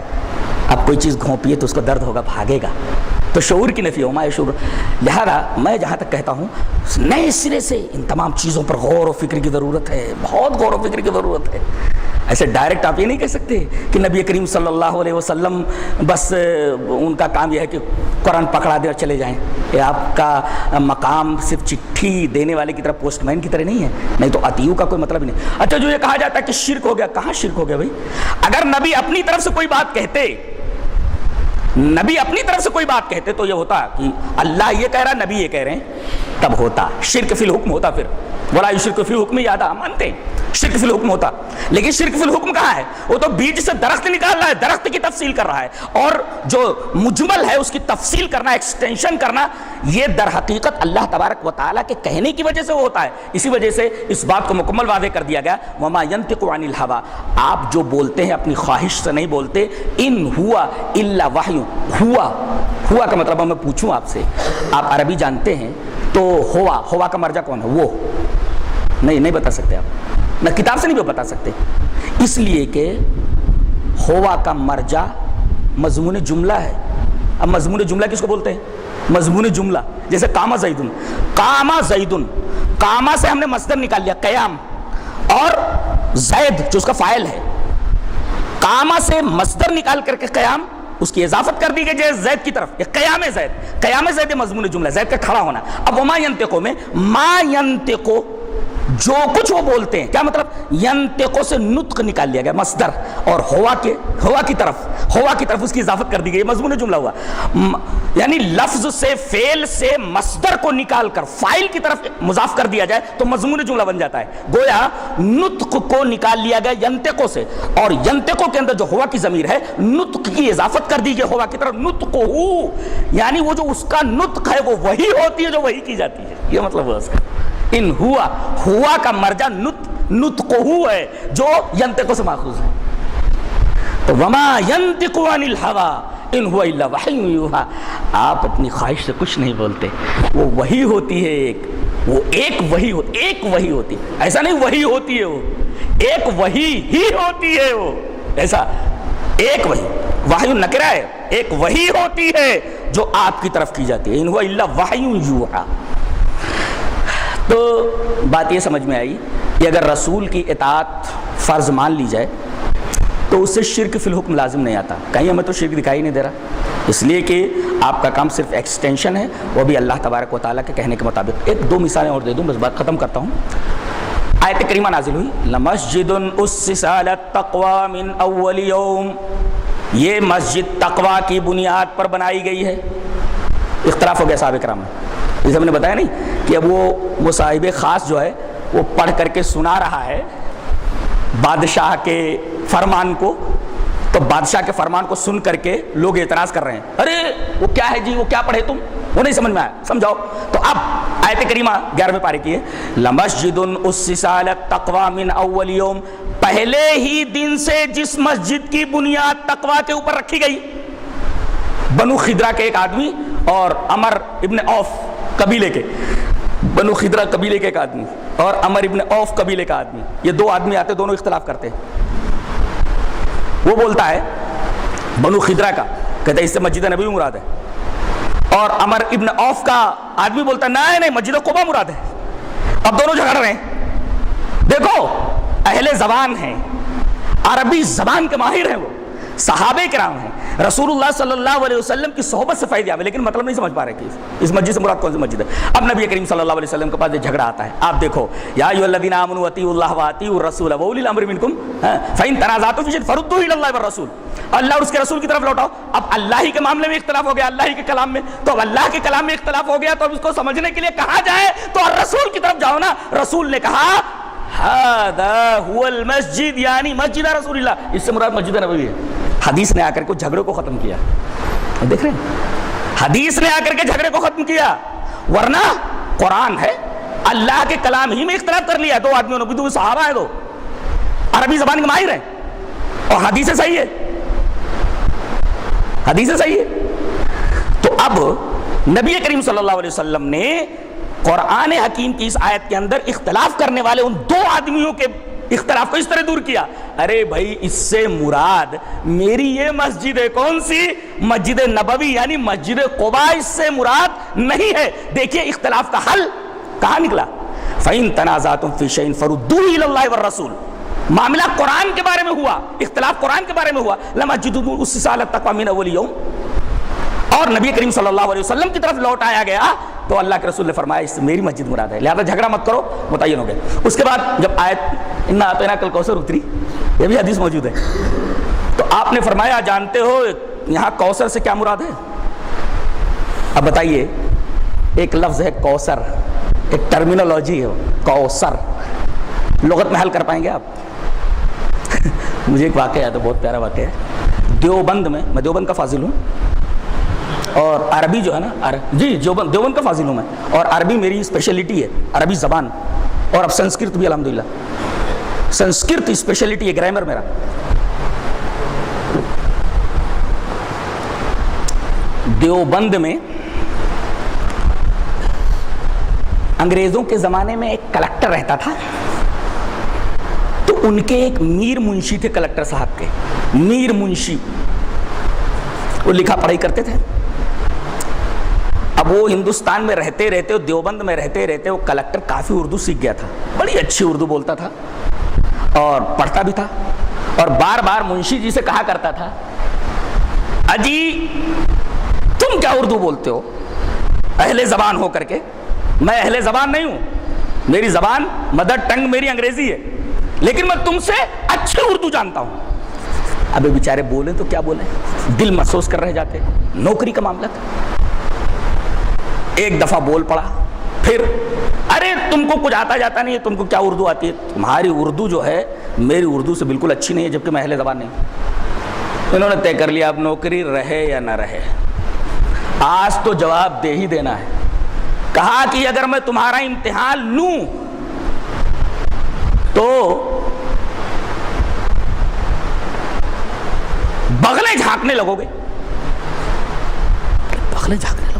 اب کوئی چیز گھونپیے تو اس کو درد ہوگا، بھاگے گا. تو شعور کی نفی ہو، ما شعور. لہذا میں جہاں تک کہتا ہوں نئے سرے سے ان تمام چیزوں پر غور و فکر کی ضرورت ہے، بہت غور و فکر کی ضرورت ہے. ایسے ڈائریکٹ آپ یہ نہیں کہہ سکتے کہ نبی کریم صلی اللہ علیہ وسلم بس ان کا کام یہ ہے کہ قرآن پکڑا دے اور چلے جائیں. یہ آپ کا مقام صرف چٹھی دینے والے کی طرح پوسٹ مین کی طرح نہیں ہے. نہیں تو عطیوں کا کوئی مطلب نہیں. اچھا جو یہ کہا جاتا ہے کہ شرک ہو گیا، کہاں شرک ہو گیا بھائی؟ اگر نبی اپنی طرف سے کوئی بات کہتے، نبی اپنی طرف سے کوئی بات کہتے تو یہ ہوتا کہ اللہ یہ کہہ رہا نبی یہ کہہ رہے ہیں، تب ہوتا شرک فی الحکم ہوتا. پھر ولا یشرک فی الحکم یادا مانتے ہیں شرک فی الحکم ہوتا. لیکن شرک فی الحکم کہاں ہے؟ وہ تو بیج سے درخت نکال رہا ہے، درخت کی تفصیل کر رہا ہے، اور جو مجمل ہے اس کی تفصیل کرنا، ایکسٹینشن کرنا، یہ در حقیقت اللہ تبارک و تعالیٰ کے کہنے کی وجہ سے وہ ہوتا ہے. اسی وجہ سے اس بات کو مکمل واضح کر دیا گیا وما ینطق عن الہویٰ، آپ جو بولتے ہیں اپنی خواہش سے نہیں بولتے. ان ہوا الا وحی. ہوا کا مطلب میں پوچھوں آپ سے، آپ عربی جانتے ہیں تو ہوا کا مرجع کون ہے؟ وہ نہیں بتا سکتے آپ، نہ کتاب سے نہیں بتا سکتے، اس لیے کہ ہوا کا مرجع مضمون جملہ ہے. اب مضمون جملہ کس کو بولتے ہیں؟ مضمون جملہ. جیسے قام زیدن، قام سے ہم نے مصدر نکال لیا قیام، اور زید جو اس کا فاعل ہے، قام سے مصدر نکال کر کے قیام اس کی اضافت کر دی گئی جیسے زید کی طرف. یہ قیام زید مضمون جملہ، زید کا کھڑا ہونا. اب وما ینطقو میں ما ینطقو جو کچھ وہ بولتے ہیں، کیا مطلب؟ ینطقو سے نطق نکال لیا گیا مصدر، اور ہوا کی طرف اس کی اضافت کر دی گئی، مضمون جملہ ہوا. یعنی لفظ سے فعل سے مصدر کو نکال کر فاعل کی طرف مضاف کر دیا جائے تو مضمون جملہ بن جاتا ہے. گویا نطق کو نکال لیا گیا ینطقو سے، اور ینطقو کے اندر جو ہوا کی ضمیر ہے نطق کی اضافت کر دی گئی ہوا کی طرف. نطقو یعنی وہ جو اس کا نطق ہے وہ وہی ہوتی ہے جو وہی کی جاتی ہے. یہ مطلب ہوا اس کا. ان ہوا کا مرجع نطقو ہے جو ینطقو سے ماخوذ ہے. تو وما ینطق عن الہویٰ ان هو الا وحی یوحیٰ. آپ اپنی خواہش سے کچھ نہیں بولتے، وہ وہی ہوتی ہے. ایک وہی ہوتی ہے. ایسا نہیں وہی ہوتی ہے، وہ ایک وہی ہی ہوتی ہے. وہ ایسا ایک وحی نکرہ ہے، ایک وہی ہوتی ہے جو آپ کی طرف کی جاتی ہے. ان هو الا وحی یوحیٰ. تو بات یہ سمجھ میں آئی کہ اگر رسول کی اطاعت فرض مان لی جائے تو اس سے شرک فی الحکم لازم نہیں آتا. کہیں ہمیں تو شرک دکھائی نہیں دے رہا، اس لیے کہ آپ کا کام صرف ایکسٹینشن ہے، وہ بھی اللہ تبارک و تعالیٰ کے کہنے کے مطابق. ایک دو مثالیں اور دے دوں، بس بات ختم کرتا ہوں. آیت کریمہ نازل ہوئی لمسجد اسس علی التقوی من اول یوم. یہ مسجد تقوی کی بنیاد پر بنائی گئی ہے. اختلاف ہو گیا صحابہ کرام میں، جیسے ہم نے بتایا نہیں کہ اب وہ مصاحب خاص جو ہے وہ پڑھ کر کے سنا رہا ہے بادشاہ کے فرمان کو، تو بادشاہ کے فرمان کو سن کر کے لوگ اعتراض کر رہے ہیں، ارے وہ کیا ہے جی، وہ کیا پڑھے تم، وہ نہیں سمجھ میں آیا، سمجھاؤ. تو اب آیت کریمہ 11ویں پارے کی ہے لمسجد اسس علی التقوی من اول یوم. پہلے ہی دن سے جس مسجد کی بنیاد تقوی کے اوپر رکھی گئی. بنو خدرہ کے ایک آدمی اور عمر ابن اوف قبیلے کے، بنو خدرہ قبیلے کے ایک آدمی اور عمر ابن اوف قبیلے کا آدمی، یہ دو آدمی آتے، دونوں اختلاف کرتے ہیں. وہ بولتا ہے بنو خدرہ کا، کہتا ہے اس سے مسجد نبوی مراد ہے، اور عمر ابن اوف کا آدمی بولتا ہے نہیں مسجد قباء مراد ہے. اب دونوں جھگڑ رہے ہیں. دیکھو اہل زبان ہیں، عربی زبان کے ماہر ہیں، وہ صحابہ کرام ہیں، رسول اللہ صلی اللہ علیہ وسلم کی صحبت سے فائدہ ہے، لیکن مطلب نہیں سمجھ پا رہے کہ اس مسجد سے مراد کون سی مسجد ہے. اب نبی کریم صلی اللہ علیہ وسلم کے پاس یہ جھگڑا آتا ہے. آپ دیکھو یا ایھا الذین آمنوا اطیعوا اللہ واطیعوا الرسول واولی الامر منکم فإن تنازعتم فی شیء فردوہ الی اللہ والرسول. اللہ اور اس کے رسول کی طرف لوٹاؤ. اب اللہ ہی کے معاملے میں اختلاف ہو گیا، اللہ ہی کے کلام میں، تو اب اللہ کے کلام میں اختلاف ہو گیا تو اب اس کو سمجھنے کے لیے کہا جائے تو رسول کی طرف جاؤ نا. رسول نے کہا ھذا ھو المسجد، یعنی مسجد رسول اللہ، اس سے مراد مسجد نبوی ہے۔ حدیث نے آ کر کے جھگڑے کو ختم کیا، دیکھ رہے ہیں، حدیث نے آ کر کے جھگڑے کو ختم کیا، ورنہ قرآن ہے، اللہ کے کلام ہی میں اختلاف کر لیا دو آدمیوں نے، بھی دو صحابہ ہیں، دو عربی زبان کے ماہر ہیں، اور حدیث صحیح ہے، حدیث صحیح ہے۔ تو اب نبی کریم صلی اللہ علیہ وسلم نے قرآن حکیم کی اس آیت کے اندر اختلاف کرنے والے ان دو آدمیوں کے اختلاف کو اس طرح دور کیا، ارے بھائی اس سے مراد میری یہ مسجد ہے، کون سی؟ مسجد نبوی، یعنی مسجد قباء اس سے مراد نہیں ہے۔ دیکھیے اختلاف کا حل کہاں نکلا، فَإِن تَنَازَعْتُمْ فِي شَيْءٍ فَرُدُّوهُ إِلَى اللَّهِ وَالرَّسُولِ، معاملہ قرآن کے بارے میں ہوا، اختلاف قرآن کے بارے میں ہوا، لَمَسْجِدٌ أُسِّسَ عَلَى التَّقْوَىٰ مِنْ أَوَّلِ يَوْمٍ، اور نبی کریم صلی اللہ علیہ وسلم کی طرف لوٹ آیا گیا تو اللہ کے رسول نے فرمایا اس سے میری مسجد مراد ہے، لہذا جھگڑا مت کرو، متعین ہو گئے۔ اس کے بعد جب آیت اِنَّا أَعْطَيْنَاكَ الْكَوْثَرَ اتری، یہ بھی حدیث موجود ہے، تو آپ نے فرمایا جانتے ہو یہاں کوثر سے کیا مراد ہے؟ اب بتائیے، ایک لفظ ہے کوثر، ایک ٹرمینالوجی ہے کوثر، لغت میں حل کر پائیں گے آپ؟ مجھے ایک واقعہ ہے، تو بہت پیارا واقعہ ہے، دیوبند میں دیوبند کا فاضل ہوں، اور عربی جو ہے نا، جی دیوبند کا فاضل ہوں میں، اور عربی میری اسپیشلٹی ہے، عربی زبان، اور اب سنسکرت بھی الحمدللہ، سنسکرت اسپیشلٹی ہے، گرامر میرا۔ دیوبند میں انگریزوں کے زمانے میں ایک کلکٹر رہتا تھا، تو ان کے ایک میر منشی تھے، کلکٹر صاحب کے میر منشی، وہ لکھا پڑھائی کرتے تھے۔ اب وہ ہندوستان میں رہتے رہتے، دیوبند میں رہتے رہتے، وہ کلکٹر کافی اردو سیکھ گیا تھا، بڑی اچھی اردو بولتا تھا اور پڑھتا بھی تھا، اور بار بار منشی جی سے کہا کرتا تھا، اجی تم کیا اردو بولتے ہو اہل زبان ہو کر کے؟ میں اہل زبان نہیں ہوں، میری زبان مدر ٹنگ میری انگریزی ہے، لیکن میں تم سے اچھی اردو جانتا ہوں۔ ابے بیچارے بولیں تو کیا بولیں، دل محسوس کر رہ جاتے، نوکری کا معاملہ تھا۔ ایک دفعہ بول پڑا، پھر ارے تم کو کچھ آتا جاتا نہیں ہے، تم کو کیا اردو آتی ہے؟ تمہاری اردو جو ہے میری اردو سے بالکل اچھی نہیں ہے، جبکہ میں اہل زبان نہیں ہوں۔ انہوں نے طے کر لیا اب نوکری رہے یا نہ رہے، آج تو جواب دے ہی دینا ہے۔ کہا کہ اگر میں تمہارا امتحان لوں تو بغلیں جھانکنے لگو گے، بغلیں جھانکنے لگو۔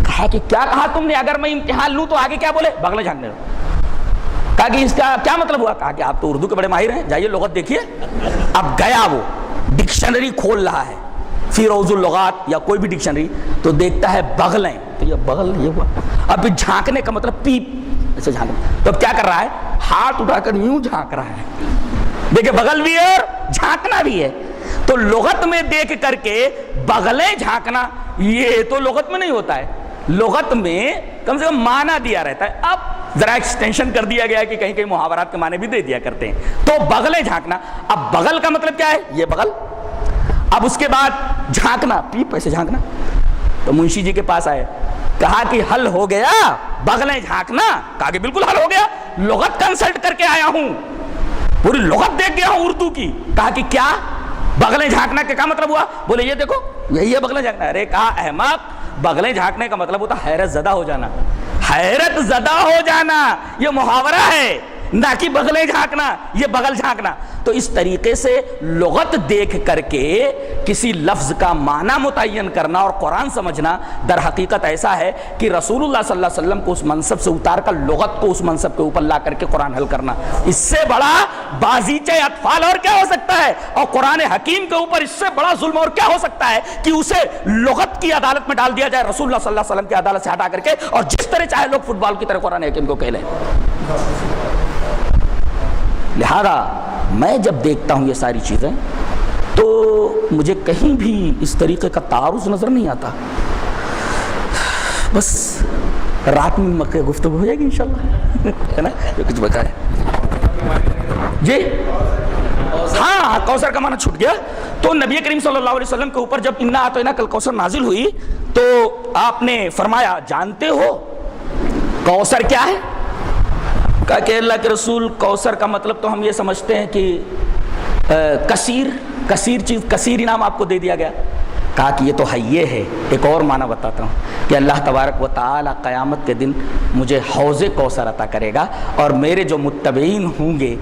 کہا کہ کیا کہا تم نے، اگر میں امتحان لوں تو آگے کیا بولے؟ بغلیں جھانکنے لگو۔ کہا کہ اس کا کیا مطلب ہوا؟ کہا کہ آپ تو اردو کے بڑے ماہر ہیں، جائیے لغت دیکھیے۔ اب گیا وہ ڈکشنری کھول رہا ہے، فی روض اللغات یا کوئی بھی ڈکشنری، تو دیکھتا ہے بغلیں، تو یہ بغل یہ ہوا۔ اب جھانکنے کا مطلب پیپ، ایسے جھانکنا، تو اب کیا کر رہا ہے؟ ہاتھ اٹھا کر یوں جھانک رہا ہے، دیکھیں بغل بھی ہے اور جھانکنا بھی ہے۔ تو لغت میں دیکھ کر کے بغلیں جھانکنا یہ تو لغت میں نہیں ہوتا ہے، لغت میں کم سے کم معنی دیا رہتا ہے۔ اب ذرا ایکسٹینشن کر دیا گیا کہ کہیں کہیں محاورات کے معنی بھی دے دیا کرتے ہیں، تو بغلیں جھانکنا۔ اب بغل کا مطلب کیا ہے؟ یہ بغل۔ اب اس کے بعد جھانکنا، پیپ ایسے جھانکنا۔ تو منشی جی کے پاس آئے، کہا کہ حل ہو گیا بغلیں جھانکنا؟ کہا کہ بالکل حل ہو گیا، لغت کنسلٹ کر کے آیا ہوں، پوری لغت دیکھ گیا ہوں اردو کی۔ کہا کہ کیا بغلیں جھانکنا کے کیا مطلب ہوا؟ بولے یہ دیکھو یہی ہے بغلیں جھانکنا۔ ارے کہا احمق، بغلیں جھانکنے کا مطلب ہوتا حیرت زدہ ہو جانا، حیرت زدہ ہو جانا، یہ محاورہ ہے، نہ کہ بغلیں جھانکنا، یہ بغل جھانکنا۔ تو اس طریقے سے لغت دیکھ کر کے کسی لفظ کا معنی متعین کرنا اور قرآن سمجھنا در حقیقت ایسا ہے کہ رسول اللہ صلی اللہ علیہ وسلم کو اس منصب سے اتار کر لغت کو اس منصب کے اوپر لا کر کے قرآن حل کرنا، اس سے بڑا بازیچے اطفال اور کیا ہو سکتا ہے؟ اور قرآن حکیم کے اوپر اس سے بڑا ظلم اور کیا ہو سکتا ہے کہ اسے لغت کی عدالت میں ڈال دیا جائے، رسول اللہ صلی اللہ علیہ وسلم کی عدالت سے ہٹا کر کے، اور جس طرح چاہے لوگ فٹ بال کی طرح قرآن حکیم کو کہہ لیں۔ لہذا میں جب دیکھتا ہوں یہ ساری چیزیں تو مجھے کہیں بھی اس طریقے کا تعارض نظر نہیں آتا۔ بس رات میں مکہ گفتگو ہو جائے گی انشاءاللہ، ہے نا، جو کچھ بچا ہے جی۔ ہاں کوثر کا معنی چھوٹ گیا۔ تو نبی کریم صلی اللہ علیہ وسلم کے اوپر جب انا اعطیناک الکوثر نازل ہوئی تو آپ نے فرمایا جانتے ہو کوثر کیا ہے؟ کہا کہ اللہ کے رسول کوثر کا مطلب تو ہم یہ سمجھتے ہیں کہ کثیر چیز، کثیر انعام آپ کو دے دیا گیا. کہا کہ یہ تو یہ ہے، ایک اور معنی بتاتا ہوں کہ اللہ تبارک و تعالی قیامت کے دن مجھے حوض کوثر عطا کرے گا اور میرے جو متبعین ہوں گے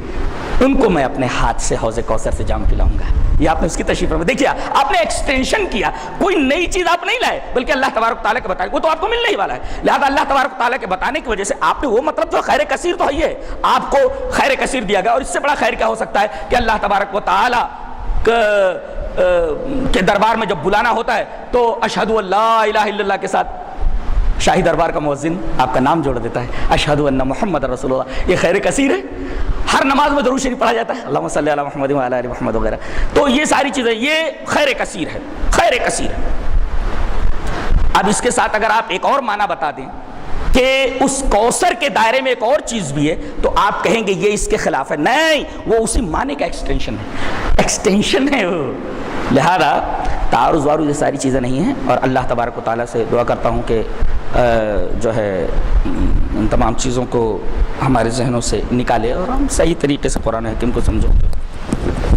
ان کو میں اپنے ہاتھ سے حوض کوثر سے جام پلاؤں گا. یہ آپ نے اس کی تشریح فرمائی. دیکھیے آپ نے ایکسٹینشن کیا، کوئی نئی چیز آپ نہیں لائے بلکہ اللہ تبارک تعالیٰ کے بتائے، وہ تو آپ کو ملنے ہی والا ہے. لہذا اللہ تبارک تعالیٰ کے بتانے کی وجہ سے آپ نے وہ مطلب جو خیر کثیر تو ہے، آپ کو خیر کثیر دیا گیا. اور اس سے بڑا خیر کیا ہو سکتا ہے کہ اللہ تبارک و تعالیٰ کے دربار میں جب بلانا ہوتا ہے تو اشہدو ان لا الہ الا اللہ کے ساتھ شاہی دربار کا مؤذن آپ کا نام جوڑ دیتا ہے، اشہدو ان محمد رسول اللہ. یہ خیر کثیر ہے. ہر نماز میں درود شریف پڑھا جاتا ہے، اللہم صلی علی محمد وعلی آل محمد وغیرہ. تو یہ ساری چیزیں یہ خیر کثیر ہے، خیر کثیر ہے. اب اس کے ساتھ اگر آپ ایک اور معنی بتا دیں کہ اس کوثر کے دائرے میں ایک اور چیز بھی ہے تو آپ کہیں گے یہ اس کے خلاف ہے. نہیں، وہ اسی معنی کا ایکسٹینشن ہے وہ. لہذا تعارض وارض یہ ساری چیزیں نہیں ہیں. اور اللہ تبارک و تعالیٰ سے دعا کرتا ہوں کہ جو ہے ان تمام چیزوں کو ہمارے ذہنوں سے نکالے اور ہم صحیح طریقے سے قرآن حکیم کو سمجھو.